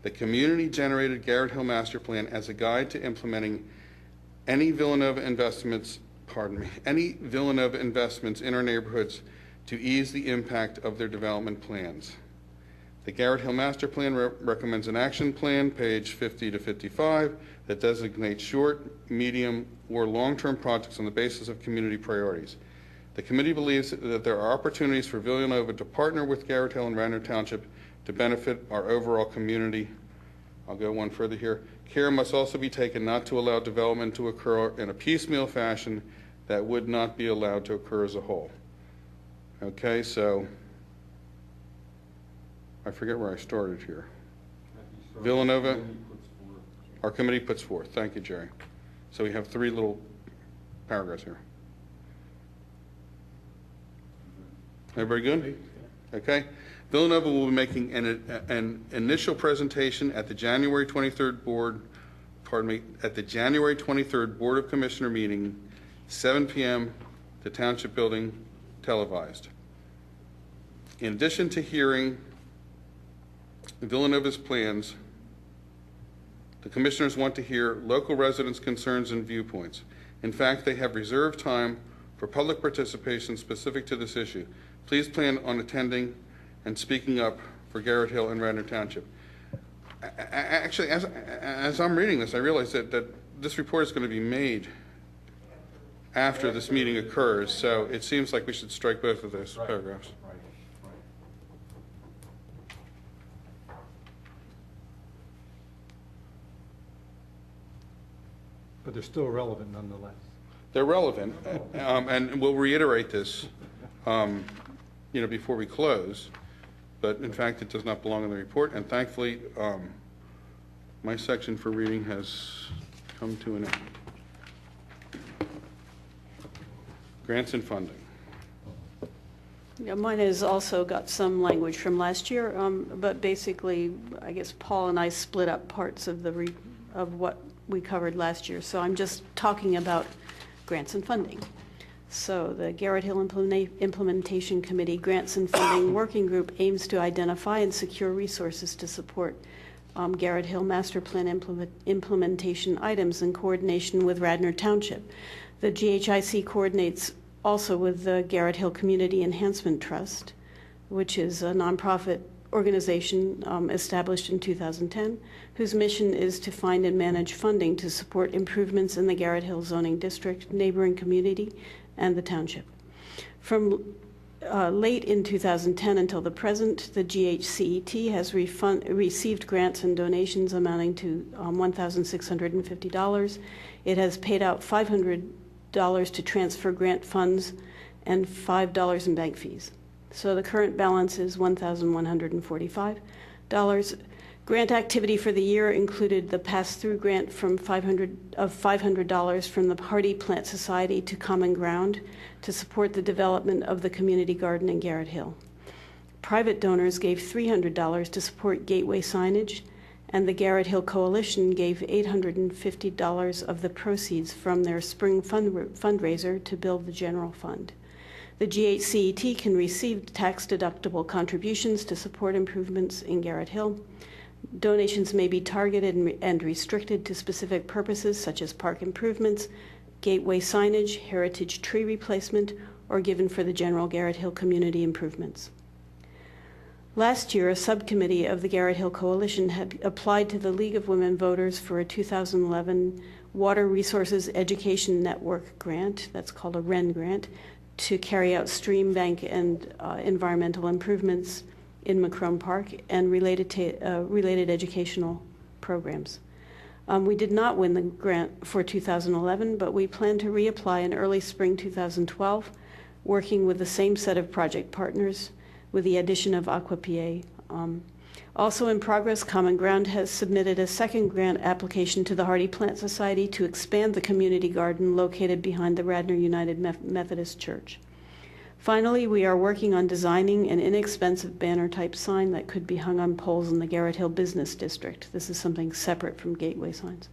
the community-generated Garrett Hill Master Plan as a guide to implementing any Villanova investments in our neighborhoods to ease the impact of their development plans. The Garrett Hill Master Plan recommends an action plan, page 50 to 55, that designates short, medium, or long-term projects on the basis of community priorities. The committee believes that there are opportunities for Villanova to partner with Garrett Hill and Radnor Township to benefit our overall community. I'll go one further here. Care must also be taken not to allow development to occur in a piecemeal fashion that would not be allowed to occur as a whole. Okay, so I forget where I started here. Villanova, our committee puts forth. Thank you, Jerry. So we have 3 little paragraphs here. Everybody good? Okay. Villanova will be making an initial presentation at the January 23rd Board of Commissioner meeting, 7 p.m., the Township Building, televised. In addition to hearing Villanova's plans, the commissioners want to hear local residents' concerns and viewpoints. In fact, they have reserved time for public participation specific to this issue. Please plan on attending and speaking up for Garrett Hill and Radnor Township. Actually, as I'm reading this, I realize that this report is going to be made after this meeting occurs, so it seems like we should strike both of those paragraphs. But they're still relevant nonetheless. They're relevant, and we'll reiterate this, before we close. But in fact, it does not belong in the report. And thankfully, my section for reading has come to an end. Grants and funding. Yeah, mine has also got some language from last year, but basically, I guess Paul and I split up parts of what we covered last year. So I'm just talking about grants and funding. So the Garrett Hill Implementation Committee Grants and Funding Working Group aims to identify and secure resources to support Garrett Hill Master Plan implementation items in coordination with Radnor Township. The GHIC coordinates also with the Garrett Hill Community Enhancement Trust, which is a nonprofit organization established in 2010, whose mission is to find and manage funding to support improvements in the Garrett Hill zoning district, neighboring community, and the township. From late in 2010 until the present, the GHCET has received grants and donations amounting to $1,650. It has paid out $500 to transfer grant funds and $5 in bank fees. So the current balance is $1,145. Grant activity for the year included the pass-through grant from $500 from the Hardy Plant Society to Common Ground to support the development of the community garden in Garrett Hill. Private donors gave $300 to support gateway signage, and the Garrett Hill Coalition gave $850 of the proceeds from their spring fundraiser to build the general fund. The GHCET can receive tax-deductible contributions to support improvements in Garrett Hill. Donations may be targeted and restricted to specific purposes such as park improvements, gateway signage, heritage tree replacement, or given for the general Garrett Hill community improvements. Last year, a subcommittee of the Garrett Hill Coalition had applied to the League of Women Voters for a 2011 Water Resources Education Network grant, that's called a WREN grant, to carry out stream bank and environmental improvements in Macrone Park and related educational programs. We did not win the grant for 2011, but we plan to reapply in early spring 2012, working with the same set of project partners with the addition of Aqua-PA. Also in progress, Common Ground has submitted a second grant application to the Hardy Plant Society to expand the community garden located behind the Radnor United Methodist Church. Finally, we are working on designing an inexpensive banner-type sign that could be hung on poles in the Garrett Hill Business District. This is something separate from gateway signs.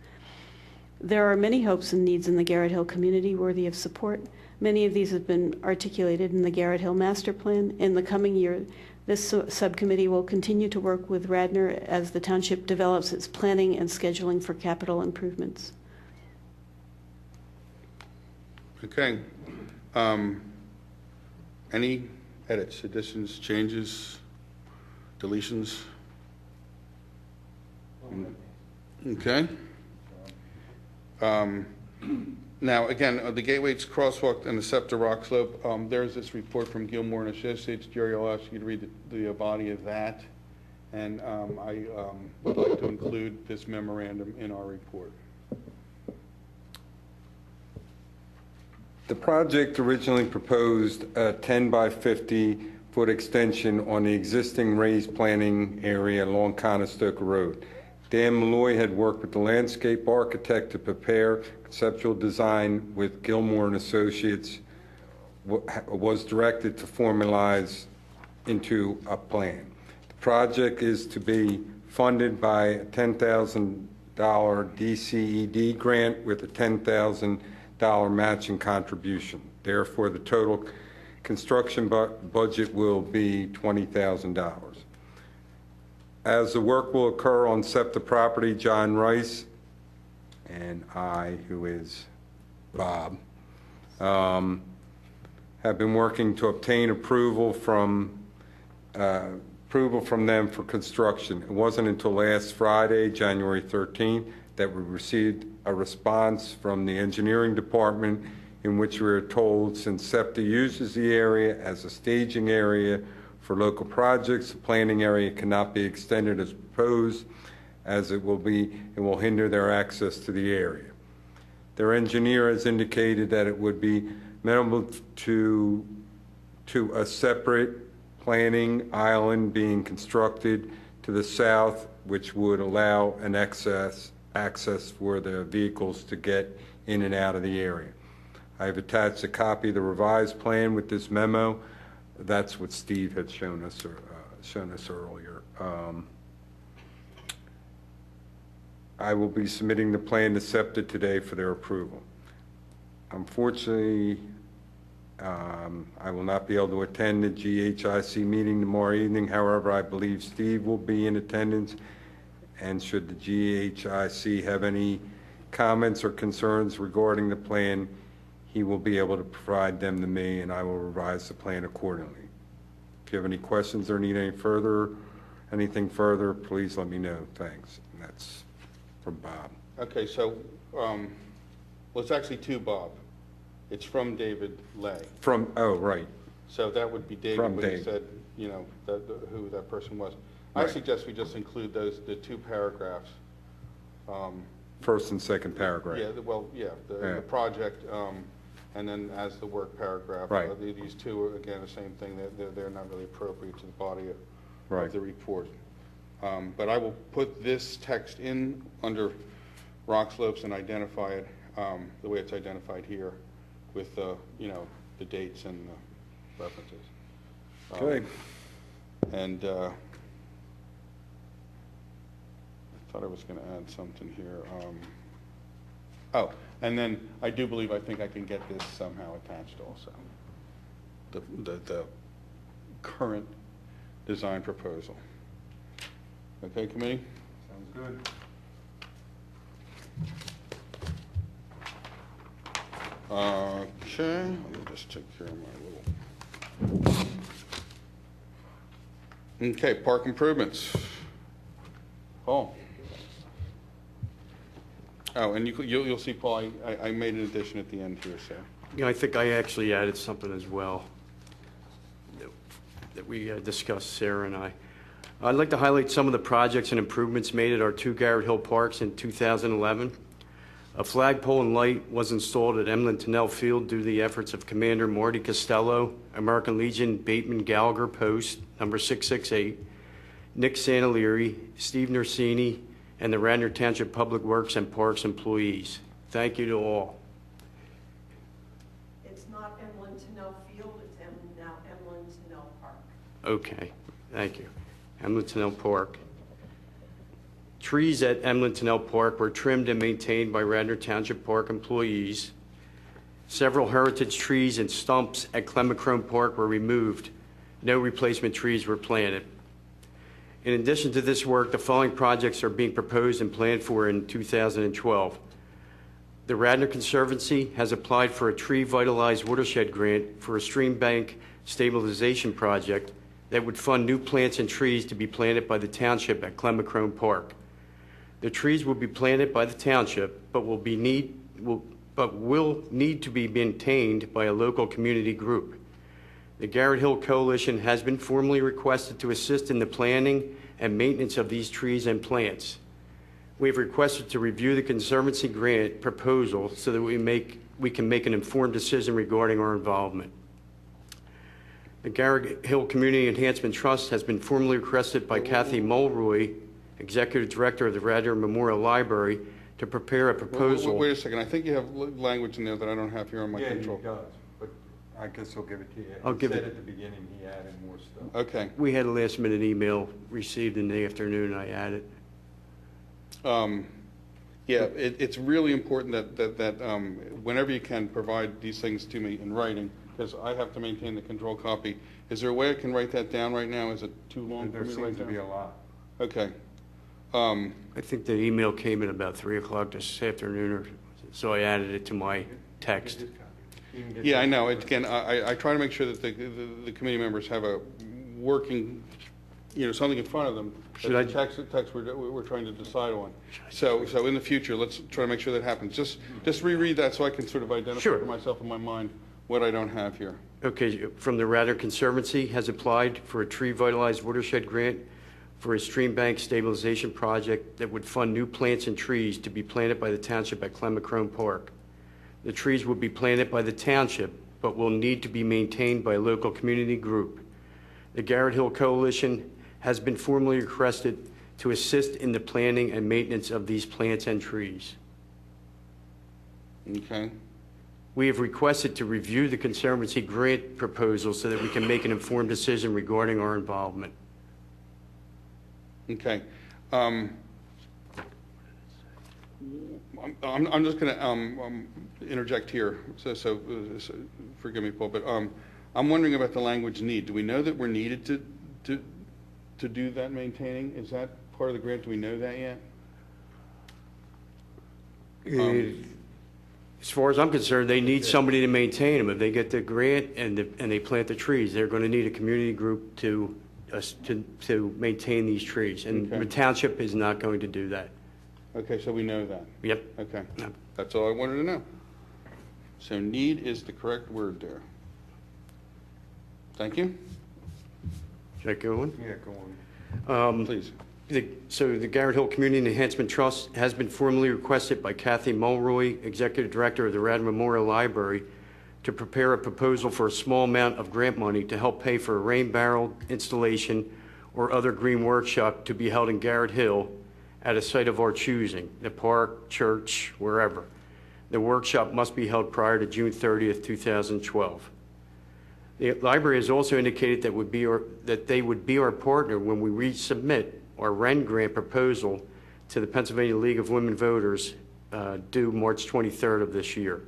There are many hopes and needs in the Garrett Hill community worthy of support. Many of these have been articulated in the Garrett Hill Master Plan. In the coming year, this subcommittee will continue to work with Radnor as the township develops its planning and scheduling for capital improvements. Okay. Any edits, additions, changes, deletions? Okay. Now, again, the Gateway's Crosswalk and the SEPTA Rock Slope, there's this report from Gilmore and Associates. Jerry, I'll ask you to read the body of that. And I would like to include this memorandum in our report. The project originally proposed a 10 by 50 foot extension on the existing raised planting area along Conestoga Road. Dan Malloy had worked with the landscape architect to prepare conceptual design with Gilmore and Associates, was directed to formalize into a plan. The project is to be funded by a $10,000 DCED grant with a $10,000 matching contribution. Therefore, the total construction budget will be $20,000. As the work will occur on SEPTA property, John Rice and I, who is Bob, have been working to obtain approval from them for construction. It wasn't until last Friday, January 13th, that we received a response from the engineering department in which we were told since SEPTA uses the area as a staging area for local projects, the planning area cannot be extended as proposed, as it will hinder their access to the area. Their engineer has indicated that it would be minimal to a separate planning island being constructed to the south, which would allow an access for the vehicles to get in and out of the area. I've attached a copy of the revised plan with this memo. That's what Steve had shown us earlier. I will be submitting the plan to SEPTA today for their approval. Unfortunately, I will not be able to attend the GHIC meeting tomorrow evening. However, I believe Steve will be in attendance, and should the GHIC have any comments or concerns regarding the plan, he will be able to provide them to me, and I will revise the plan accordingly. If you have any questions or need any further Anything further, please let me know. Thanks. And that's from Bob. Okay, so, well, it's actually to Bob. It's from David Lay. Oh, right. So that would be David, From when he Dave. said, who that person was. I Right. suggest we just include the two paragraphs. First and second paragraph. Yeah, Yeah. the project, and then as the work paragraph. Right. These two are, again, the same thing, they're not really appropriate to the body of Right. the report. But I will put this text in under rock slopes and identify it the way it's identified here with, the dates and the references. Okay. And I thought I was going to add something here. And then I think I can get this somehow attached also. The current design proposal. Okay, committee? Sounds good. Okay, let me just take care of my little. Okay, park improvements. Paul? Oh, and you'll see, Paul, I made an addition at the end here, so. Yeah, I think I actually added something as well that we discussed, Sarah and I. I'd like to highlight some of the projects and improvements made at our two Garrett Hill parks in 2011. A flagpole and light was installed at Emlyn Tunnell Field due to the efforts of Commander Marty Costello, American Legion Bateman Gallagher Post, number 668, Nick Santalieri, Steve Nursini, and the Radnor Township Public Works and Parks employees. Thank you to all. It's not Emlyn Tunnell Field, it's now Emlyn Tunnell Park. Okay, thank you. Emlyn Tunnell Park. Trees at Emlyn Tunnell Park were trimmed and maintained by Radnor Township Park employees. Several heritage trees and stumps at Clemacrone Park were removed. No replacement trees were planted. In addition to this work, the following projects are being proposed and planned for in 2012. The Radnor Conservancy has applied for a tree vitalized watershed grant for a stream bank stabilization project that would fund new plants and trees to be planted by the township at Clemacrone Park. The trees will be planted by the township, but will need to be maintained by a local community group. The Garrett Hill Coalition has been formally requested to assist in the planning and maintenance of these trees and plants. We have requested to review the Conservancy grant proposal so that we can make an informed decision regarding our involvement. The Garrett Hill Community Enhancement Trust has been formally requested by Kathy Mulroy, Executive Director of the Radnor Memorial Library, to prepare a proposal. Wait a second, I think you have language in there that I don't have here on my Yeah, he control. does, but I guess I'll give it to you. I'll give He it- said at the beginning he added more stuff. Okay. We had a last minute email received in the afternoon, I added. Yeah, it's really important that whenever you can, provide these things to me in writing, because I have to maintain the control copy. Is there a way I can write that down right now? Is it too long for There me to write seems to be a down? lot. Okay. I think the email came in about 3 o'clock this afternoon, so I added it to my text. Yeah, I know. Again, I try to make sure that the committee members have a working, something in front of them. Should That's the text we're trying to decide on. So in the future, let's try to make sure that happens. Just reread that so I can sort of identify Sure. for myself in my mind what I don't have here. Okay, from the Radnor Conservancy has applied for a tree vitalized watershed grant for a stream bank stabilization project that would fund new plants and trees to be planted by the township at Clemacrone Park. The trees will be planted by the township, but will need to be maintained by a local community group. The Garrett Hill Coalition has been formally requested to assist in the planning and maintenance of these plants and trees. Okay. We have requested to review the Conservancy grant proposal so that we can make an informed decision regarding our involvement. Okay. I'm just going to interject here, so forgive me, Paul, but I'm wondering about the language need. Do we know that we're needed to do that maintaining? Is that part of the grant? Do we know that yet? As far as I'm concerned, they need somebody to maintain them. If they get the grant and they plant the trees, they're going to need a community group to to maintain these trees, and Okay. the township is not going to do that. Okay, so we know that. Yep. Okay, Yep. that's all I wanted to know. So need is the correct word there. Thank you. Should I go on? Yeah, go on. Please. So the Garrett Hill Community Enhancement Trust has been formally requested by Kathy Mulroy, Executive Director of the Radnor Memorial Library, to prepare a proposal for a small amount of grant money to help pay for a rain barrel installation or other green workshop to be held in Garrett Hill at a site of our choosing, the park, church, wherever. The workshop must be held prior to June 30th, 2012. The library has also indicated that they would be our partner when we resubmit our REN grant proposal to the Pennsylvania League of Women Voters due March 23rd of this year.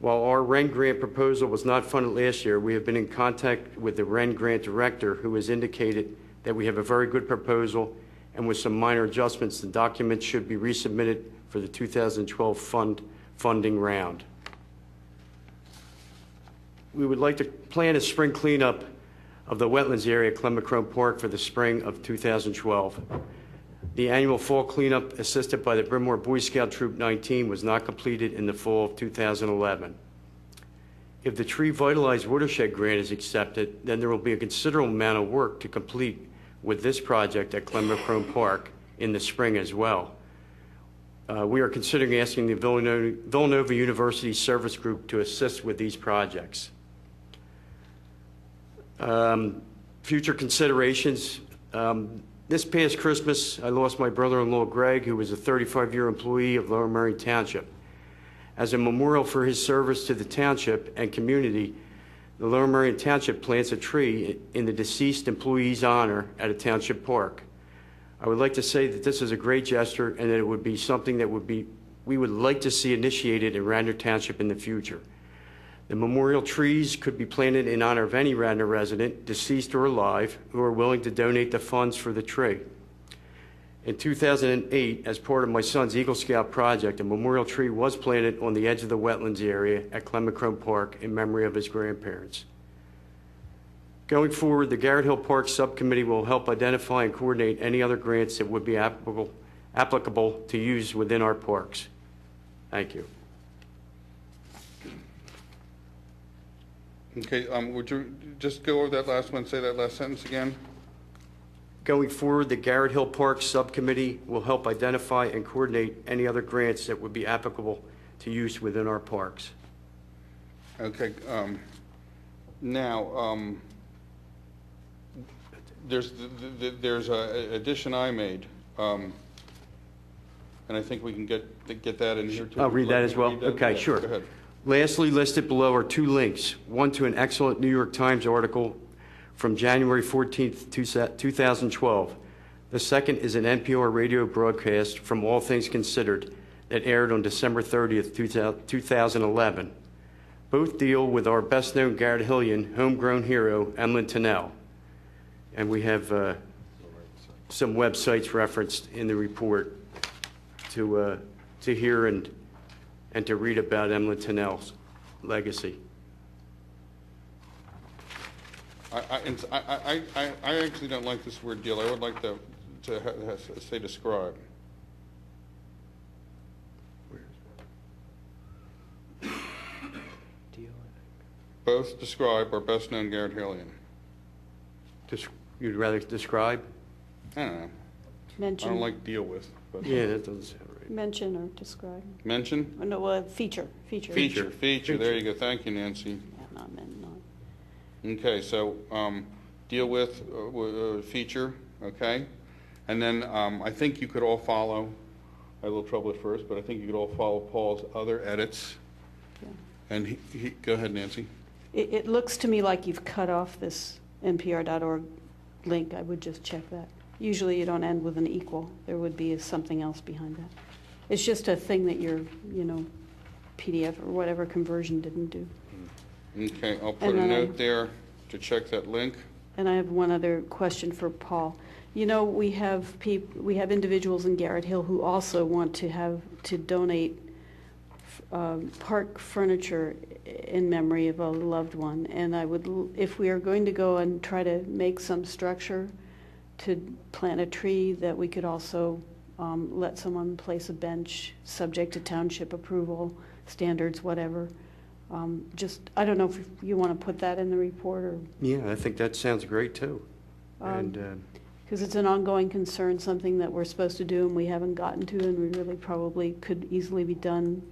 While our REN grant proposal was not funded last year, we have been in contact with the REN grant director, who has indicated that we have a very good proposal, and with some minor adjustments, the document should be resubmitted for the 2012 funding round. We would like to plan a spring cleanup of the wetlands area at Clemacrone Park for the spring of 2012. The annual fall cleanup assisted by the Bryn Mawr Boy Scout Troop 19 was not completed in the fall of 2011. If the Tree Vitalized Watershed Grant is accepted, then there will be a considerable amount of work to complete with this project at Clemacrone Park in the spring as well. We are considering asking the Villanova University Service Group to assist with these projects. Future considerations. This past Christmas, I lost my brother-in-law, Greg, who was a 35-year employee of Lower Merion Township. As a memorial for his service to the township and community, the Lower Merion Township plants a tree in the deceased employee's honor at a township park. I would like to say that this is a great gesture and that it would be something that we would like to see initiated in Radnor Township in the future. The memorial trees could be planted in honor of any Radnor resident, deceased or alive, who are willing to donate the funds for the tree. In 2008, as part of my son's Eagle Scout project, a memorial tree was planted on the edge of the wetlands area at Clemacrone Park in memory of his grandparents. Going forward, the Garrett Hill Park Subcommittee will help identify and coordinate any other grants that would be applicable to use within our parks. Thank you. Okay, would you just go over that last one, say that last sentence again? Going forward, the Garrett Hill Park Subcommittee will help identify and coordinate any other grants that would be applicable to use within our parks. Okay, now, there's a addition I made, and I think we can get that in here too. I'll read that as well. Read that? Okay, Yeah, sure. Go ahead. Lastly, listed below are two links, one to an excellent New York Times article from January 14th, 2012. The second is an NPR radio broadcast from All Things Considered that aired on December 30th, 2011. Both deal with our best-known Garrett Hillian homegrown hero, Emlyn Tennell. And we have some websites referenced in the report to hear and to read about Emlyn Tennell's legacy. I actually don't like this word deal. I would like to say describe. Both describe our best-known Garrett Hillian. You'd rather describe? I don't know. I Mention. don't like deal with, but. Yeah, that doesn't sound right. Mention or describe. Mention? Oh, no, feature. Feature, there you go. Thank you, Nancy. Yeah, not meant, not. Okay, so, deal with, feature, okay? And then, I think you could all follow, I had a little trouble at first, but I think you could all follow Paul's other edits. Yeah. And go ahead, Nancy. It looks to me like you've cut off this npr.org link. I would just check that. Usually you don't end with an equal. There would be something else behind that. It's just a thing that your, PDF or whatever conversion didn't do. Okay, I'll put And a then note there to check that link. And I have one other question for Paul. We have individuals in Garrett Hill who also want to donate park furniture in memory of a loved one. And I would, if we are going to go and try to make some structure to plant a tree, that we could also let someone place a bench, subject to township approval, standards, whatever. Just, I don't know if you want to put that in the report, or, Yeah, I think that sounds great, too. And because it's an ongoing concern, something that we're supposed to do and we haven't gotten to, and we really probably could easily be done.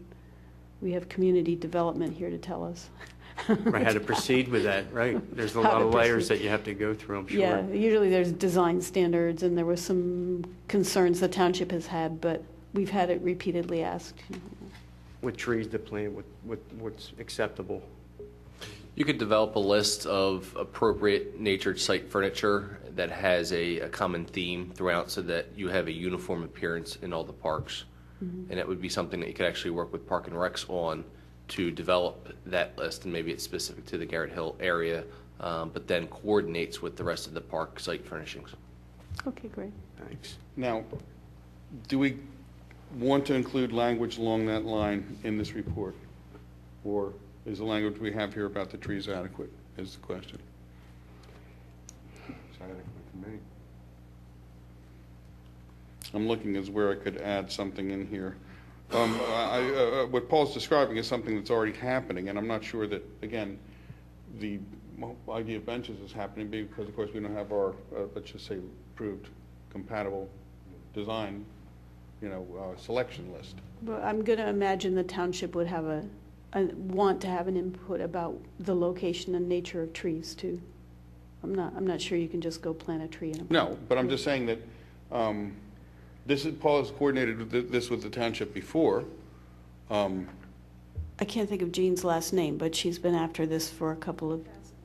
We have community development here to tell us. I had to proceed with that, right? There's a How lot to of layers proceed. that you have to go through, I'm sure. Yeah, usually there's design standards, and there was some concerns the township has had, but we've had it repeatedly asked. What trees to plant, what's acceptable. You could develop a list of appropriate natured site furniture that has a common theme throughout, so that you have a uniform appearance in all the parks. And it would be something that you could actually work with Park and Recs on to develop that list, and maybe it's specific to the Garrett Hill area, but then coordinates with the rest of the park site furnishings. Okay, great. Thanks. Now, do we want to include language along that line in this report? Or is the language we have here about the trees adequate, is the question? It's adequate to me. I'm looking as where I could add something in here. What Paul's describing is something that's already happening, and I'm not sure that, again, the idea of benches is happening because, of course, we don't have our, let's just say, approved, compatible design, selection list. But I'm going to imagine the township would have want to have an input about the location and nature of trees too. I'm not sure you can just go plant a tree in a park. No, but I'm just saying that Paul has coordinated this with the township before. I can't think of Jean's last name, but she's been after this for a couple of,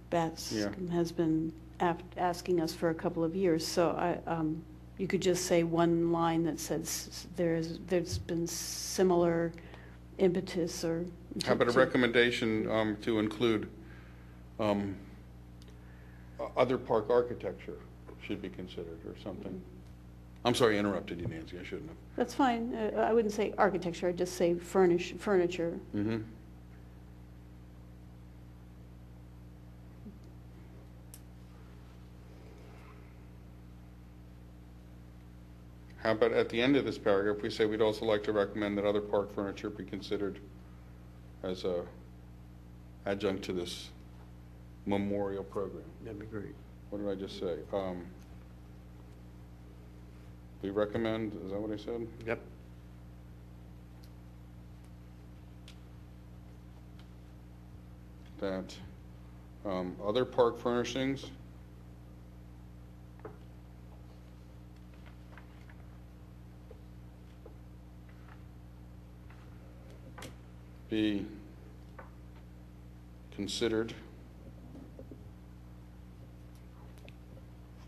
Bats Yeah. has been asking us for a couple of years. So you could just say one line that says there's been similar impetus, or. How about a recommendation to include other park architecture should be considered, or something? I'm sorry, I interrupted you, Nancy, I shouldn't have. That's fine. I wouldn't say architecture, I'd just say furniture. Mm-hmm. How about at the end of this paragraph, we say we'd also like to recommend that other park furniture be considered as a adjunct to this memorial program. That'd be great. What did I just say? We recommend, is that what I said? Yep. That other park furnishings be considered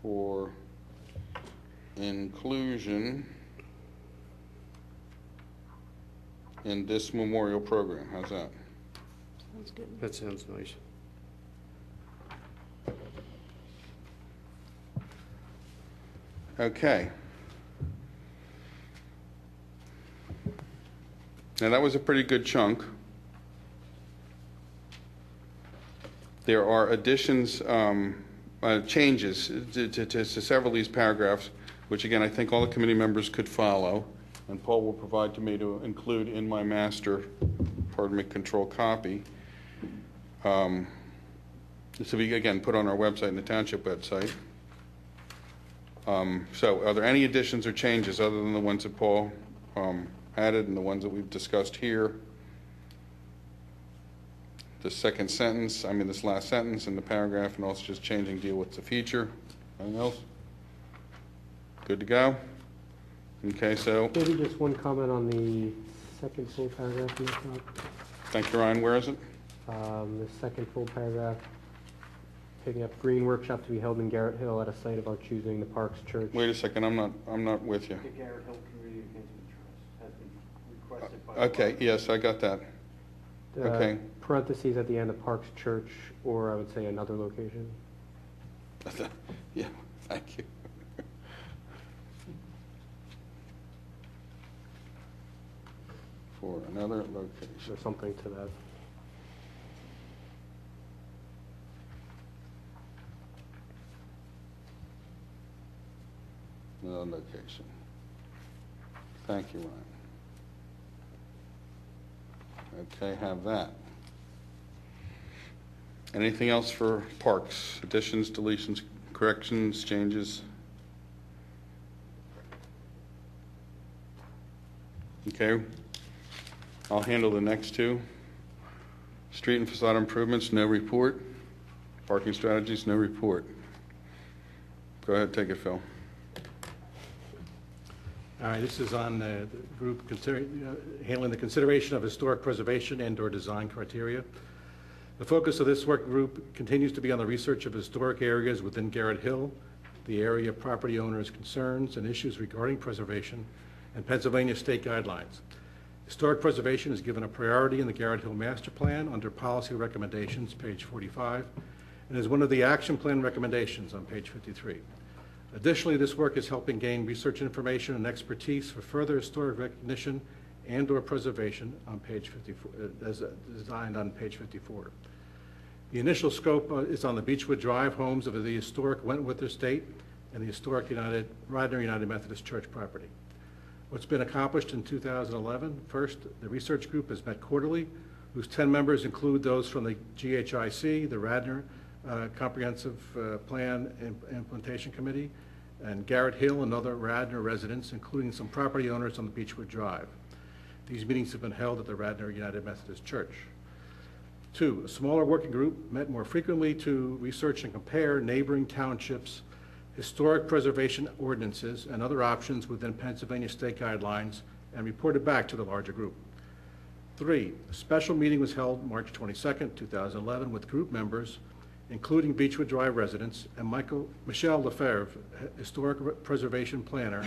for inclusion in this memorial program. How's that? Sounds good. That sounds nice. Okay. Now, that was a pretty good chunk. There are additions, changes to several of these paragraphs, which again, I think all the committee members could follow, and Paul will provide to me to include in my master, control copy. This will be, again, put on our website and the township website. So are there any additions or changes other than the ones that Paul added and the ones that we've discussed here? The second sentence, this last sentence in the paragraph, and also just changing deal with the future. Anything else? Good to go? Okay, so, Maybe just one comment on the second full paragraph in the top. thank you, Ryan. Where is it? The second full paragraph, taking up green workshop to be held in Garrett Hill at a site of our choosing, the Parks Church. Wait a second, I'm not with you. The Garrett Hill Community Enhancement Trust has been requested by. Okay, yes, I got that. Okay. Parentheses at the end of Parks Church, or I would say another location. Yeah, thank you. for another location. or something to that. Another location. Thank you, Ryan. Okay, have that. Anything else for parks? Additions, deletions, corrections, changes? Okay. I'll handle the next two. Street and facade improvements, no report. Parking strategies, no report. Go ahead, take it, Phil. All right, this is on the group handling the consideration of historic preservation and/or design criteria. The focus of this work group continues to be on the research of historic areas within Garrett Hill, the area property owners' concerns and issues regarding preservation, and Pennsylvania state guidelines. Historic preservation is given a priority in the Garrett Hill Master Plan under Policy Recommendations, page 45, and is one of the action plan recommendations on page 53. Additionally, this work is helping gain research information and expertise for further historic recognition and/or preservation on page 54, as designed on page 54. The initial scope is on the Beechwood Drive homes of the historic Wentworth Estate and the historic Radnor United Methodist Church property. What's been accomplished in 2011? First, the research group has met quarterly, whose 10 members include those from the GHIC, the Radnor Comprehensive Plan Implementation Committee, and Garrett Hill and other Radnor residents, including some property owners on the Beechwood Drive. These meetings have been held at the Radnor United Methodist Church. 2, a smaller working group met more frequently to research and compare neighboring townships' historic preservation ordinances and other options within Pennsylvania state guidelines and reported back to the larger group. 3, a special meeting was held March 22nd, 2011 with group members, including Beechwood Drive residents, and Michelle Lefebvre, Historic Preservation Planner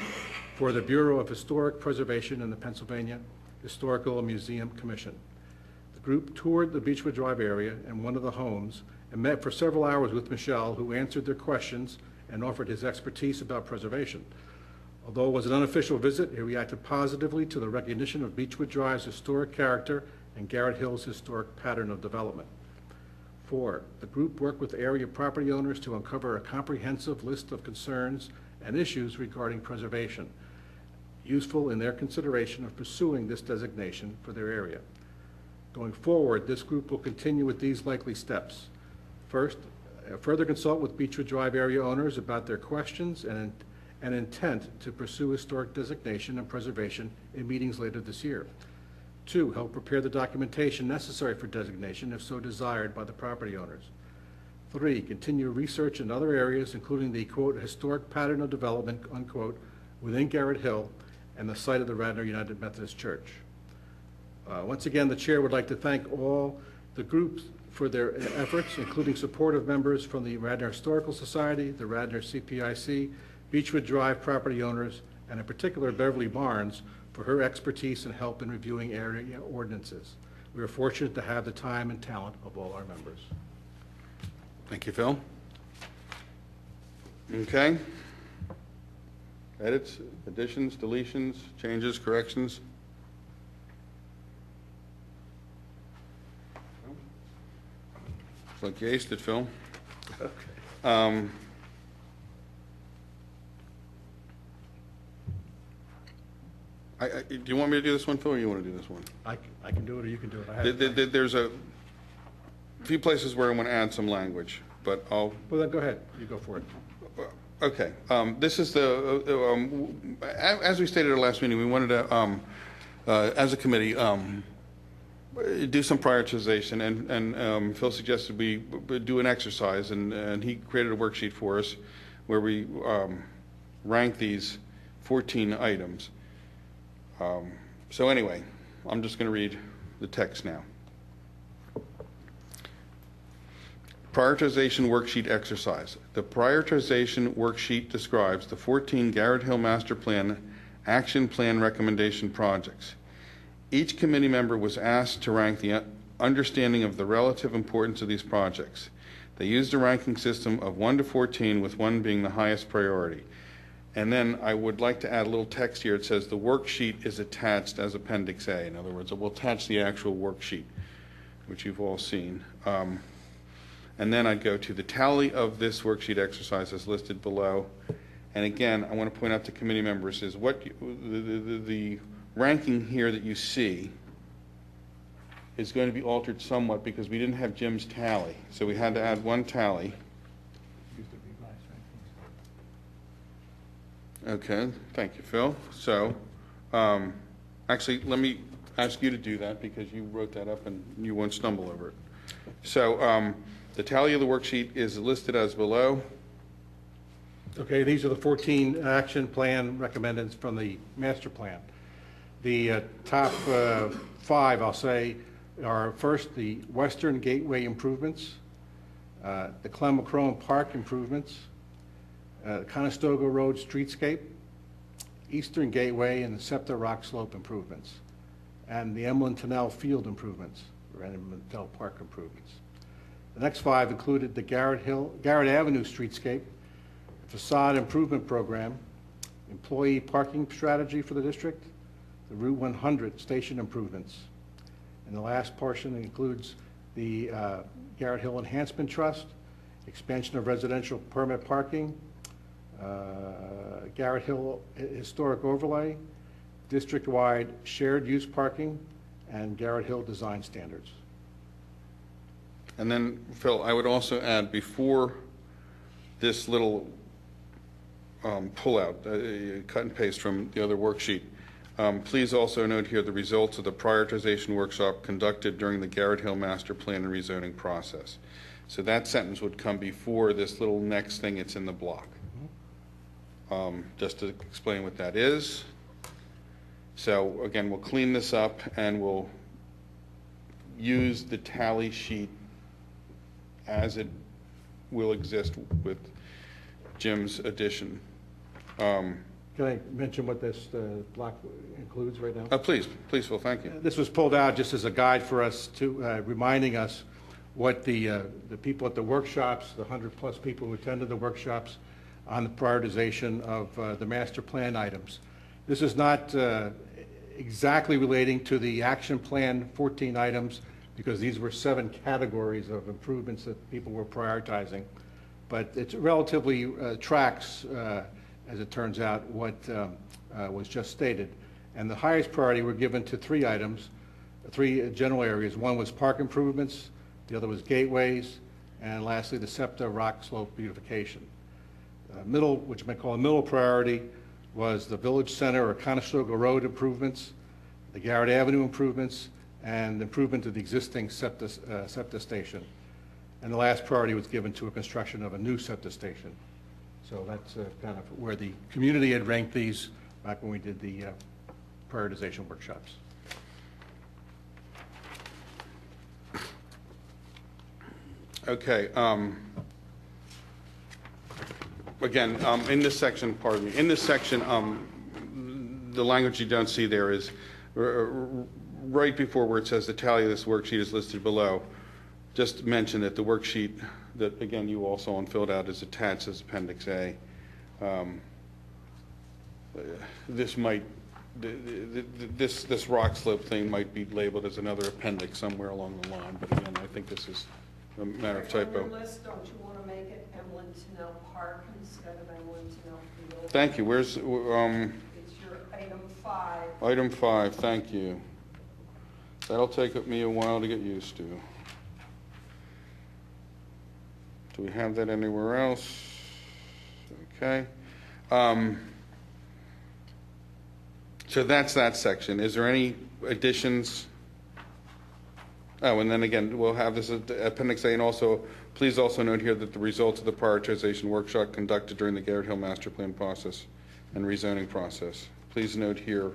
for the Bureau of Historic Preservation in the Pennsylvania Historical Museum Commission. The group toured the Beechwood Drive area and one of the homes and met for several hours with Michelle, who answered their questions and offered his expertise about preservation. Although it was an unofficial visit, he reacted positively to the recognition of Beechwood Drive's historic character and Garrett Hill's historic pattern of development. 4, the group worked with area property owners to uncover a comprehensive list of concerns and issues regarding preservation, useful in their consideration of pursuing this designation for their area. Going forward, this group will continue with these likely steps. First, further consult with Beechwood Drive area owners about their questions and intent to pursue historic designation and preservation in meetings later this year. 2, help prepare the documentation necessary for designation if so desired by the property owners. 3, continue research in other areas, including the, quote, historic pattern of development, unquote, within Garrett Hill and the site of the Radnor United Methodist Church. Once again, the chair would like to thank all the groups for their efforts, including supportive members from the Radnor Historical Society, the Radnor CPIC, Beechwood Drive property owners, and in particular Beverly Barnes for her expertise and help in reviewing area ordinances. We are fortunate to have the time and talent of all our members. Thank you, Phil. Okay. Edits, additions, deletions, changes, corrections? Like you aced it, Phil. Okay. Do you want me to do this one, Phil, or you want to do this one? I can do it, or you can do it. There's a few places where I want to add some language, but I'll... Well, then go ahead. You go for it. Okay. This is the... as we stated at our last meeting, we wanted to, as a committee, do some prioritization, and Phil suggested we do an exercise, and he created a worksheet for us where we rank these 14 items. So anyway, I'm just going to read the text now. Prioritization worksheet exercise. The prioritization worksheet describes the 14 Garrett Hill Master Plan Action Plan recommendation projects. Each committee member was asked to rank the understanding of the relative importance of these projects. They used a ranking system of 1 to 14, with 1 being the highest priority. And then I would like to add a little text here. It says the worksheet is attached as Appendix A. In other words, we'll attach the actual worksheet, which you've all seen. And then I'd go to the tally of this worksheet exercise as listed below. And again, I want to point out to committee members is what the ranking here that you see is going to be altered somewhat because we didn't have Jim's tally. So we had to add one tally. Okay, thank you, Phil. So, actually, let me ask you to do that because you wrote that up and you won't stumble over it. So, the tally of the worksheet is listed as below. Okay, these are the 14 action plan recommended from the master plan. The top 5, I'll say, are first the Western Gateway improvements, the Clemacrone Park improvements, Conestoga Road streetscape, Eastern Gateway and the SEPTA Rock Slope improvements, and the Emlyn Tunnel Field improvements, or Emlyn Tunnel Park improvements. The next 5 included the Garrett Avenue streetscape, facade improvement program, employee parking strategy for the district, the Route 100 station improvements. And the last portion includes the Garrett Hill Enhancement Trust, expansion of residential permit parking, Garrett Hill Historic Overlay, district-wide shared use parking, and Garrett Hill design standards. And then, Phil, I would also add before this little pullout, cut and paste from the other worksheet, please also note here the results of the prioritization workshop conducted during the Garrett Hill Master Plan and rezoning process. So that sentence would come before this little next thing it's in the block. Just to explain what that is. So again, we'll clean this up and we'll use the tally sheet as it will exist with Jim's addition. Can I mention what this block includes right now? Please, Phil, thank you. This was pulled out just as a guide for us to reminding us what the people at the workshops, the 100-plus people who attended the workshops on the prioritization of the master plan items. This is not exactly relating to the action plan 14 items because these were 7 categories of improvements that people were prioritizing. But it relatively tracks, as it turns out, what was just stated. And the highest priority were given to 3 items, 3 general areas. One was park improvements, the other was gateways, and lastly, the SEPTA rock slope beautification. Middle, which you might call a middle priority, was the Village Center or Conestoga Road improvements, the Garrett Avenue improvements, and improvement to the existing SEPTA station. And the last priority was given to a construction of a new SEPTA station. So that's kind of where the community had ranked these back when we did the prioritization workshops. Okay. Again, in this section, pardon me, in this section, the language you don't see there is right before where it says the tally of this worksheet is listed below. Just mention that the worksheet that, again, you also filled out is attached as Appendix A. This might, this rock slope thing might be labeled as another appendix somewhere along the line, but again, I think this is a matter of typo. On your list, don't you want to make it Emlyn Tunnel Park instead of Emlyn Tunnel Field? Thank you. Where's, It's your item 5. item 5, thank you. That'll take me a while to get used to. Do we have that anywhere else? Okay. So that's that section. Is there any additions? Oh, and then again, we'll have this Appendix A, and also, please also note here that the results of the prioritization workshop conducted during the Garrett Hill Master Plan process and rezoning process. Please note here.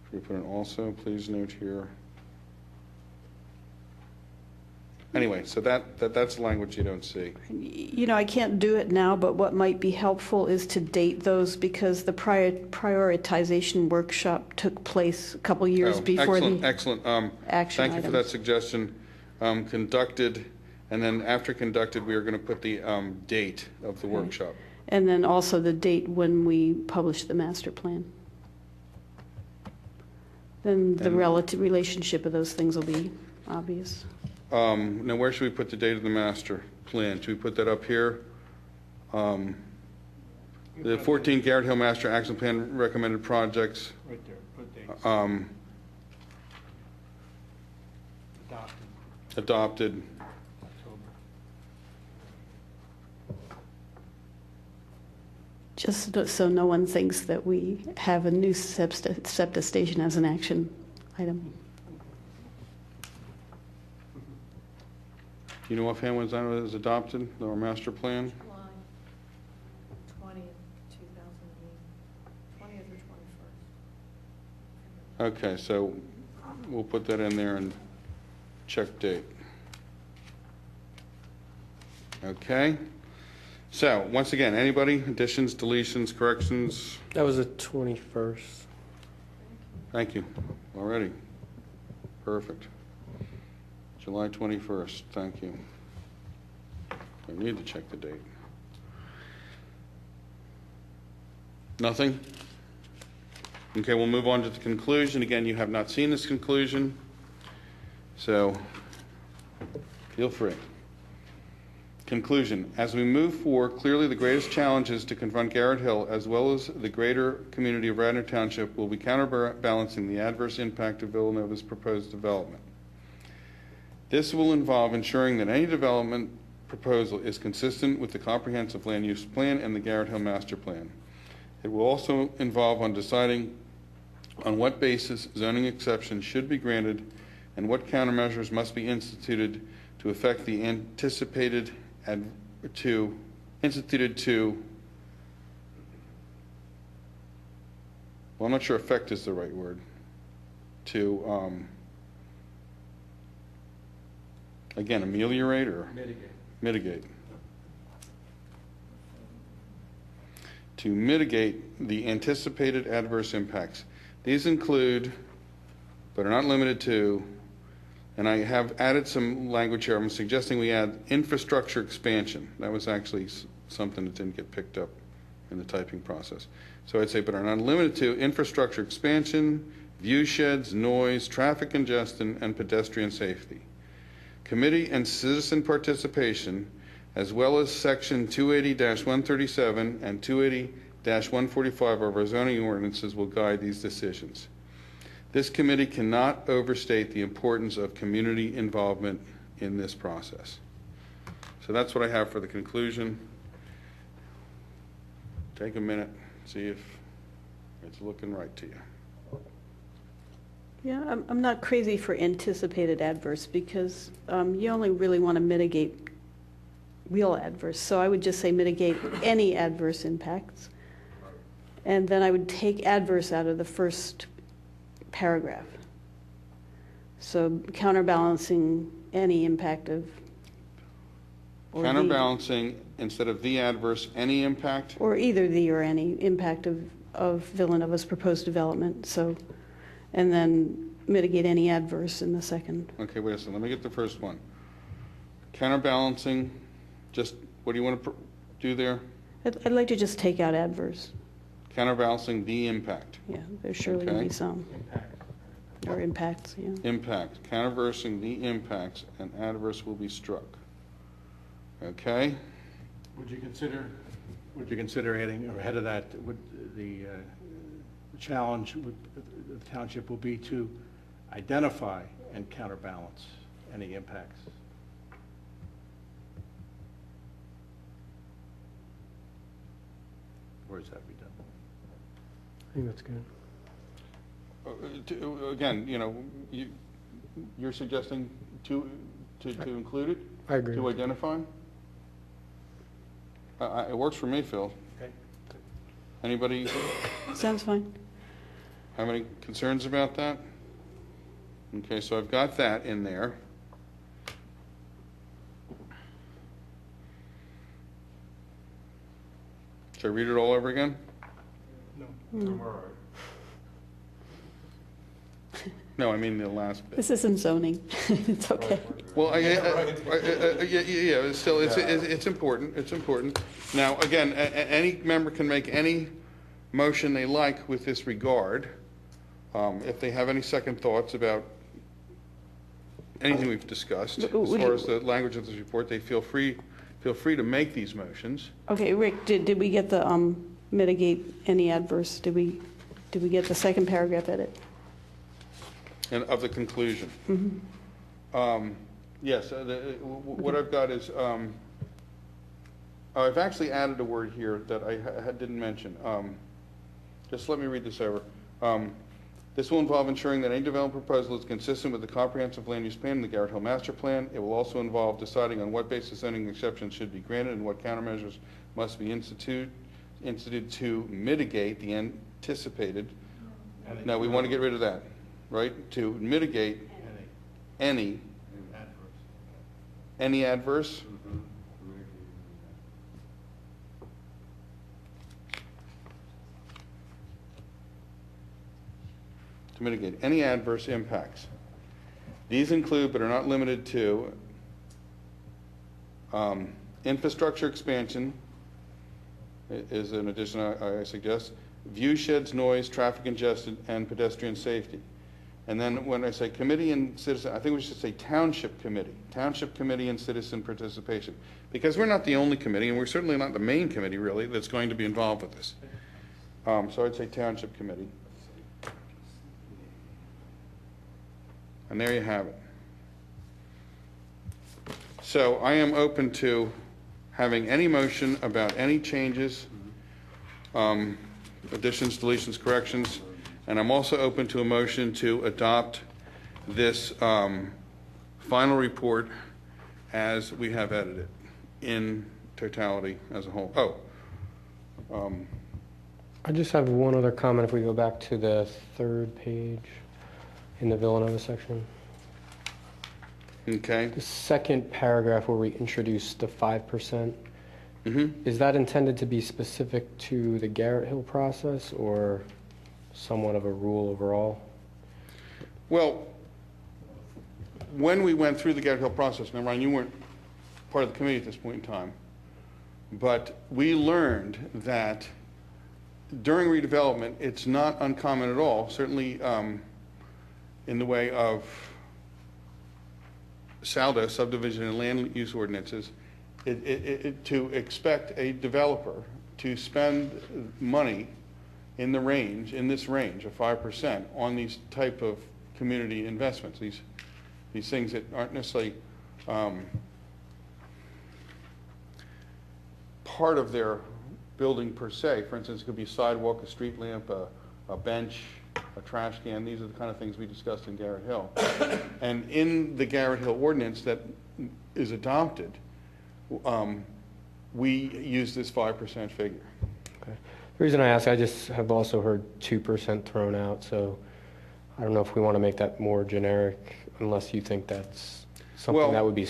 Should we put an also? Please note here. Anyway, so that's language you don't see. You know, I can't do it now, but what might be helpful is to date those because the prioritization workshop took place a couple years before excellent, the excellent. action Thank you for that items. suggestion. Conducted And then after conducted, we are going to put the date of the workshop. And then also the date when we publish the master plan. Then the And- relative relationship of those things will be obvious. Now, where should we put the date of the master plan? Should we put that up here? The 14 Garrett Hill Master Action Plan recommended projects. Right there, put dates. Adopted. October. Just so no one thinks that we have a new SEPTA station as an action item. Do you know offhand when that was adopted, our master plan? July 20th, 2008, 20th or 21st. Okay, so we'll put that in there and check date. Okay. So, once again, anybody, additions, deletions, corrections? That was the 21st. Thank you. Already. Perfect. July 21st, thank you. I need to check the date. Nothing? Okay, we'll move on to the conclusion. Again, you have not seen this conclusion, so feel free. Conclusion. As we move forward, clearly the greatest challenges to confront Garrett Hill, as well as the greater community of Radnor Township, will be counterbalancing the adverse impact of Villanova's proposed development. This will involve ensuring that any development proposal is consistent with the comprehensive land use plan and the Garrett Hill master plan. It will also involve on deciding on what basis zoning exceptions should be granted and what countermeasures must be instituted to affect the anticipated well, I'm not sure effect is the right word, again, ameliorate or? Mitigate. To mitigate the anticipated adverse impacts. These include, but are not limited to, and I have added some language here. I'm suggesting we add infrastructure expansion. That was actually something that didn't get picked up in the typing process. So I'd say, but are not limited to infrastructure expansion, view sheds, noise, traffic congestion, and pedestrian safety. Committee and citizen participation, as well as Section 280-137 and 280-145 of our zoning ordinances will guide these decisions. This committee cannot overstate the importance of community involvement in this process. So that's what I have for the conclusion. Take a minute, see if it's looking right to you. Yeah, I'm not crazy for anticipated adverse because you only really want to mitigate real adverse. So I would just say mitigate any adverse impacts. And then I would take adverse out of the first paragraph. So counterbalancing any impact of. or the- Counterbalancing, instead of the adverse, any impact? Or either the or any impact of Villanova's proposed development. So, and then mitigate any adverse in the second. Okay, wait a second, let me get the first one. Counterbalancing, just, what do you want to do there? I'd like to just take out adverse. Counterbalancing the impact. Yeah, there surely will Okay. be some. Or impacts, yeah. Impact, counterbalancing the impacts, and adverse will be struck. Okay? Would you consider adding, or ahead of that, would the challenge with the township will be to identify and counterbalance any impacts? Or is that redundant? I think that's good. Again, you're suggesting to include it? I agree. To identify? It works for me, Phil. Okay. Anybody Sounds fine. have any concerns about that? Okay, so I've got that in there. Should I read it all over again? No. No, I mean the last bit. This isn't zoning. It's okay. Well, yeah, still, it's important, it's important. Now, again, any member can make any motion they like with this regard. If they have any second thoughts about anything we've discussed, as far as the language of this report, they feel free to make these motions. Okay, Rick, did we get the mitigate any adverse? Did we get the second paragraph edit? And of the conclusion. Yes, what I've got is, I've actually added a word here that I didn't mention. Just let me read this over. This will involve ensuring that any development proposal is consistent with the comprehensive land use plan and the Garrett Hill Master Plan. It will also involve deciding on what basis zoning exceptions should be granted and what countermeasures must be instituted to mitigate the anticipated. No, we want to get rid of that, right? To mitigate any adverse. To mitigate any adverse impacts. These include, but are not limited to, infrastructure expansion is an addition I suggest, view sheds, noise, traffic congestion, and pedestrian safety. And then when I say committee and citizen, I think we should say township committee and citizen participation. Because we're not the only committee, and we're certainly not the main committee, really, that's going to be involved with this. So I'd say township committee. And there you have it. So I am open to having any motion about any changes, additions, deletions, corrections, and I'm also open to a motion to adopt this final report as we have edited in totality as a whole. I just have one other comment if we go back to the third page in the Villanova section. Okay. The second paragraph where we introduce the 5%, Mm-hmm. is that intended to be specific to the Garrett Hill process or somewhat of a rule overall? Well, when we went through the Ghic Hill process, now Ryan, you weren't part of the committee at this point in time, but we learned that during redevelopment, it's not uncommon at all, certainly in the way of SALDO, subdivision and land use ordinances, to expect a developer to spend money in this range of 5% on these type of community investments, these things that aren't necessarily part of their building per se. For instance, it could be a sidewalk, a street lamp, a bench, a trash can. These are the kind of things we discussed in Garrett Hill. And in the Garrett Hill ordinance that is adopted, we use this 5% figure. Okay. The reason I ask, I just have also heard 2% thrown out, so I don't know if we want to make that more generic, unless you think that's something that would be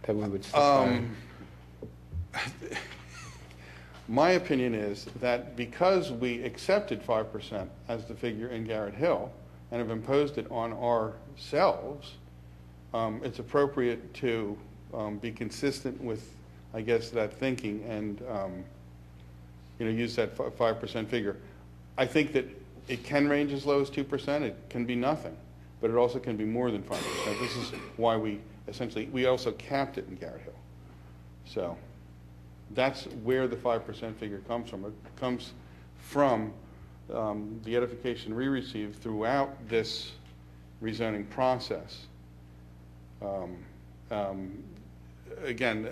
that we would stick by. My opinion is that because we accepted 5% as the figure in Garrett Hill and have imposed it on ourselves, it's appropriate to be consistent with, I guess, that thinking and use that 5% figure. I think that it can range as low as 2%. It can be nothing, but it also can be more than 5%. This is why we also capped it in Garrett Hill. So that's where the 5% figure comes from. It comes from the edification we received throughout this rezoning process. Again,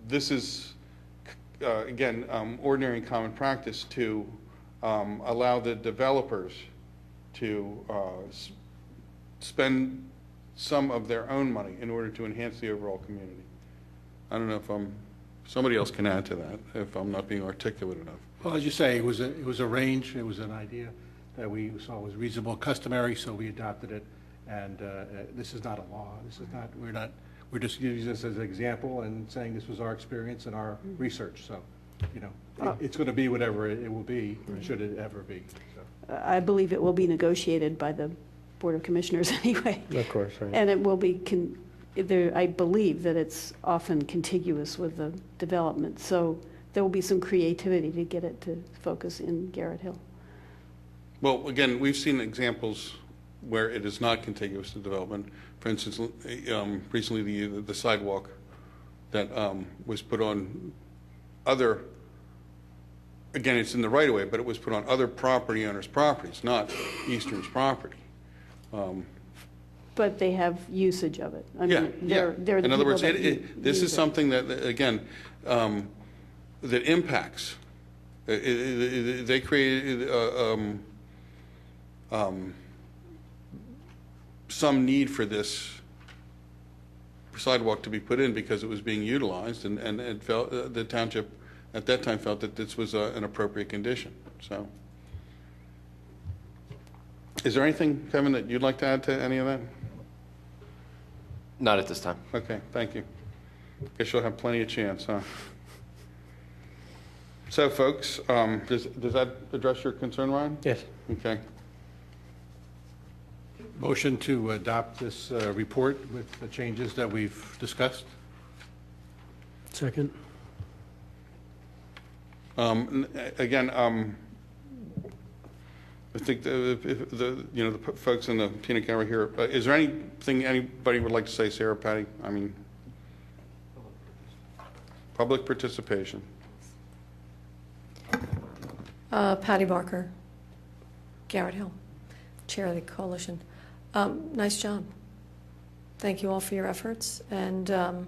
this is, ordinary and common practice to allow the developers to spend some of their own money in order to enhance the overall community. I don't know if somebody else can add to that, if I'm not being articulate enough. Well, as you say, it was a range, it was an idea that we saw was reasonable, customary, so we adopted it. And this is not a law. This is not. We're just using this as an example and saying this was our experience and our research. So, it's going to be whatever it will be, should it ever be. So. I believe it will be negotiated by the Board of Commissioners anyway. Of course, right. And it will be, I believe that it's often contiguous with the development, so there will be some creativity to get it to focus in Garrett Hill. Well, again, we've seen examples where it is not contiguous to development. For instance, recently the sidewalk that was put on other, again, it's in the right of way, but it was put on other property owners' properties, not Eastern's property. But they have usage of it. I Yeah, mean, yeah. they're the In other people words, that this use is it. something that, again, that impacts. They created some need for this sidewalk to be put in because it was being utilized, and it felt, the township at that time felt that this was an appropriate condition. So, is there anything, Kevin, that you'd like to add to any of that? Not at this time. Okay, thank you. Guess you'll have plenty of chance, huh? So, folks, does that address your concern, Ryan? Yes. Okay. Motion to adopt this report with the changes that we've discussed? Second. Again, I think the folks in the peanut gallery here, is there anything anybody would like to say, Sarah, Patty? I mean, public participation. Patty Barker, Garrett Hill, Chair of the Coalition. Nice job. Thank you all for your efforts, and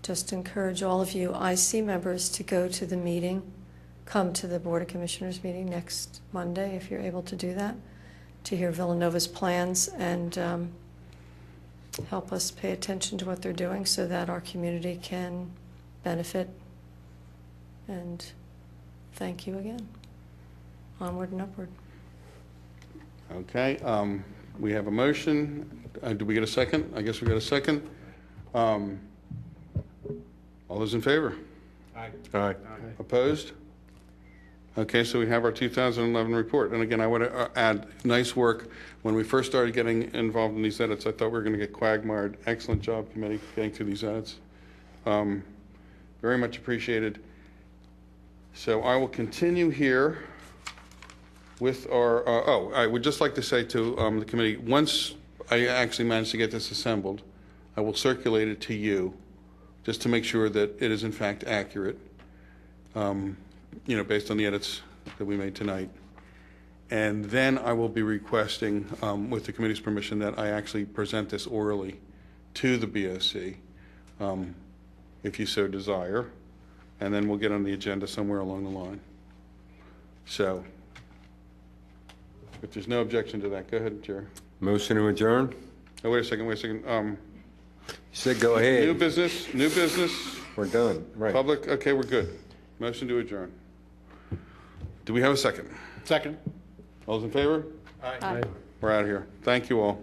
just encourage all of you IC members to go to the meeting, come to the Board of Commissioners meeting next Monday, if you're able to do that, to hear Villanova's plans and help us pay attention to what they're doing so that our community can benefit. And thank you again. Onward and upward. Okay, we have a motion. Do we get a second? I guess we got a second. All those in favor? Aye. Aye. Opposed? Okay, so we have our 2011 report. And again, I want to add, nice work. When we first started getting involved in these edits, I thought we were going to get quagmired. Excellent job, committee, getting through these edits. Very much appreciated. So I will continue here with our, I would just like to say to the committee, once I actually manage to get this assembled, I will circulate it to you, just to make sure that it is in fact accurate, based on the edits that we made tonight. And then I will be requesting, with the committee's permission, that I actually present this orally to the BOC, if you so desire, and then we'll get on the agenda somewhere along the line. So, if there's no objection to that, go ahead, Chair. Motion to adjourn? Oh, wait a second. You said go ahead. New business, We're done, right. public, okay, we're good. Motion to adjourn. Do we have a second? Second. All those in favor? Aye. We're out of here. Thank you all.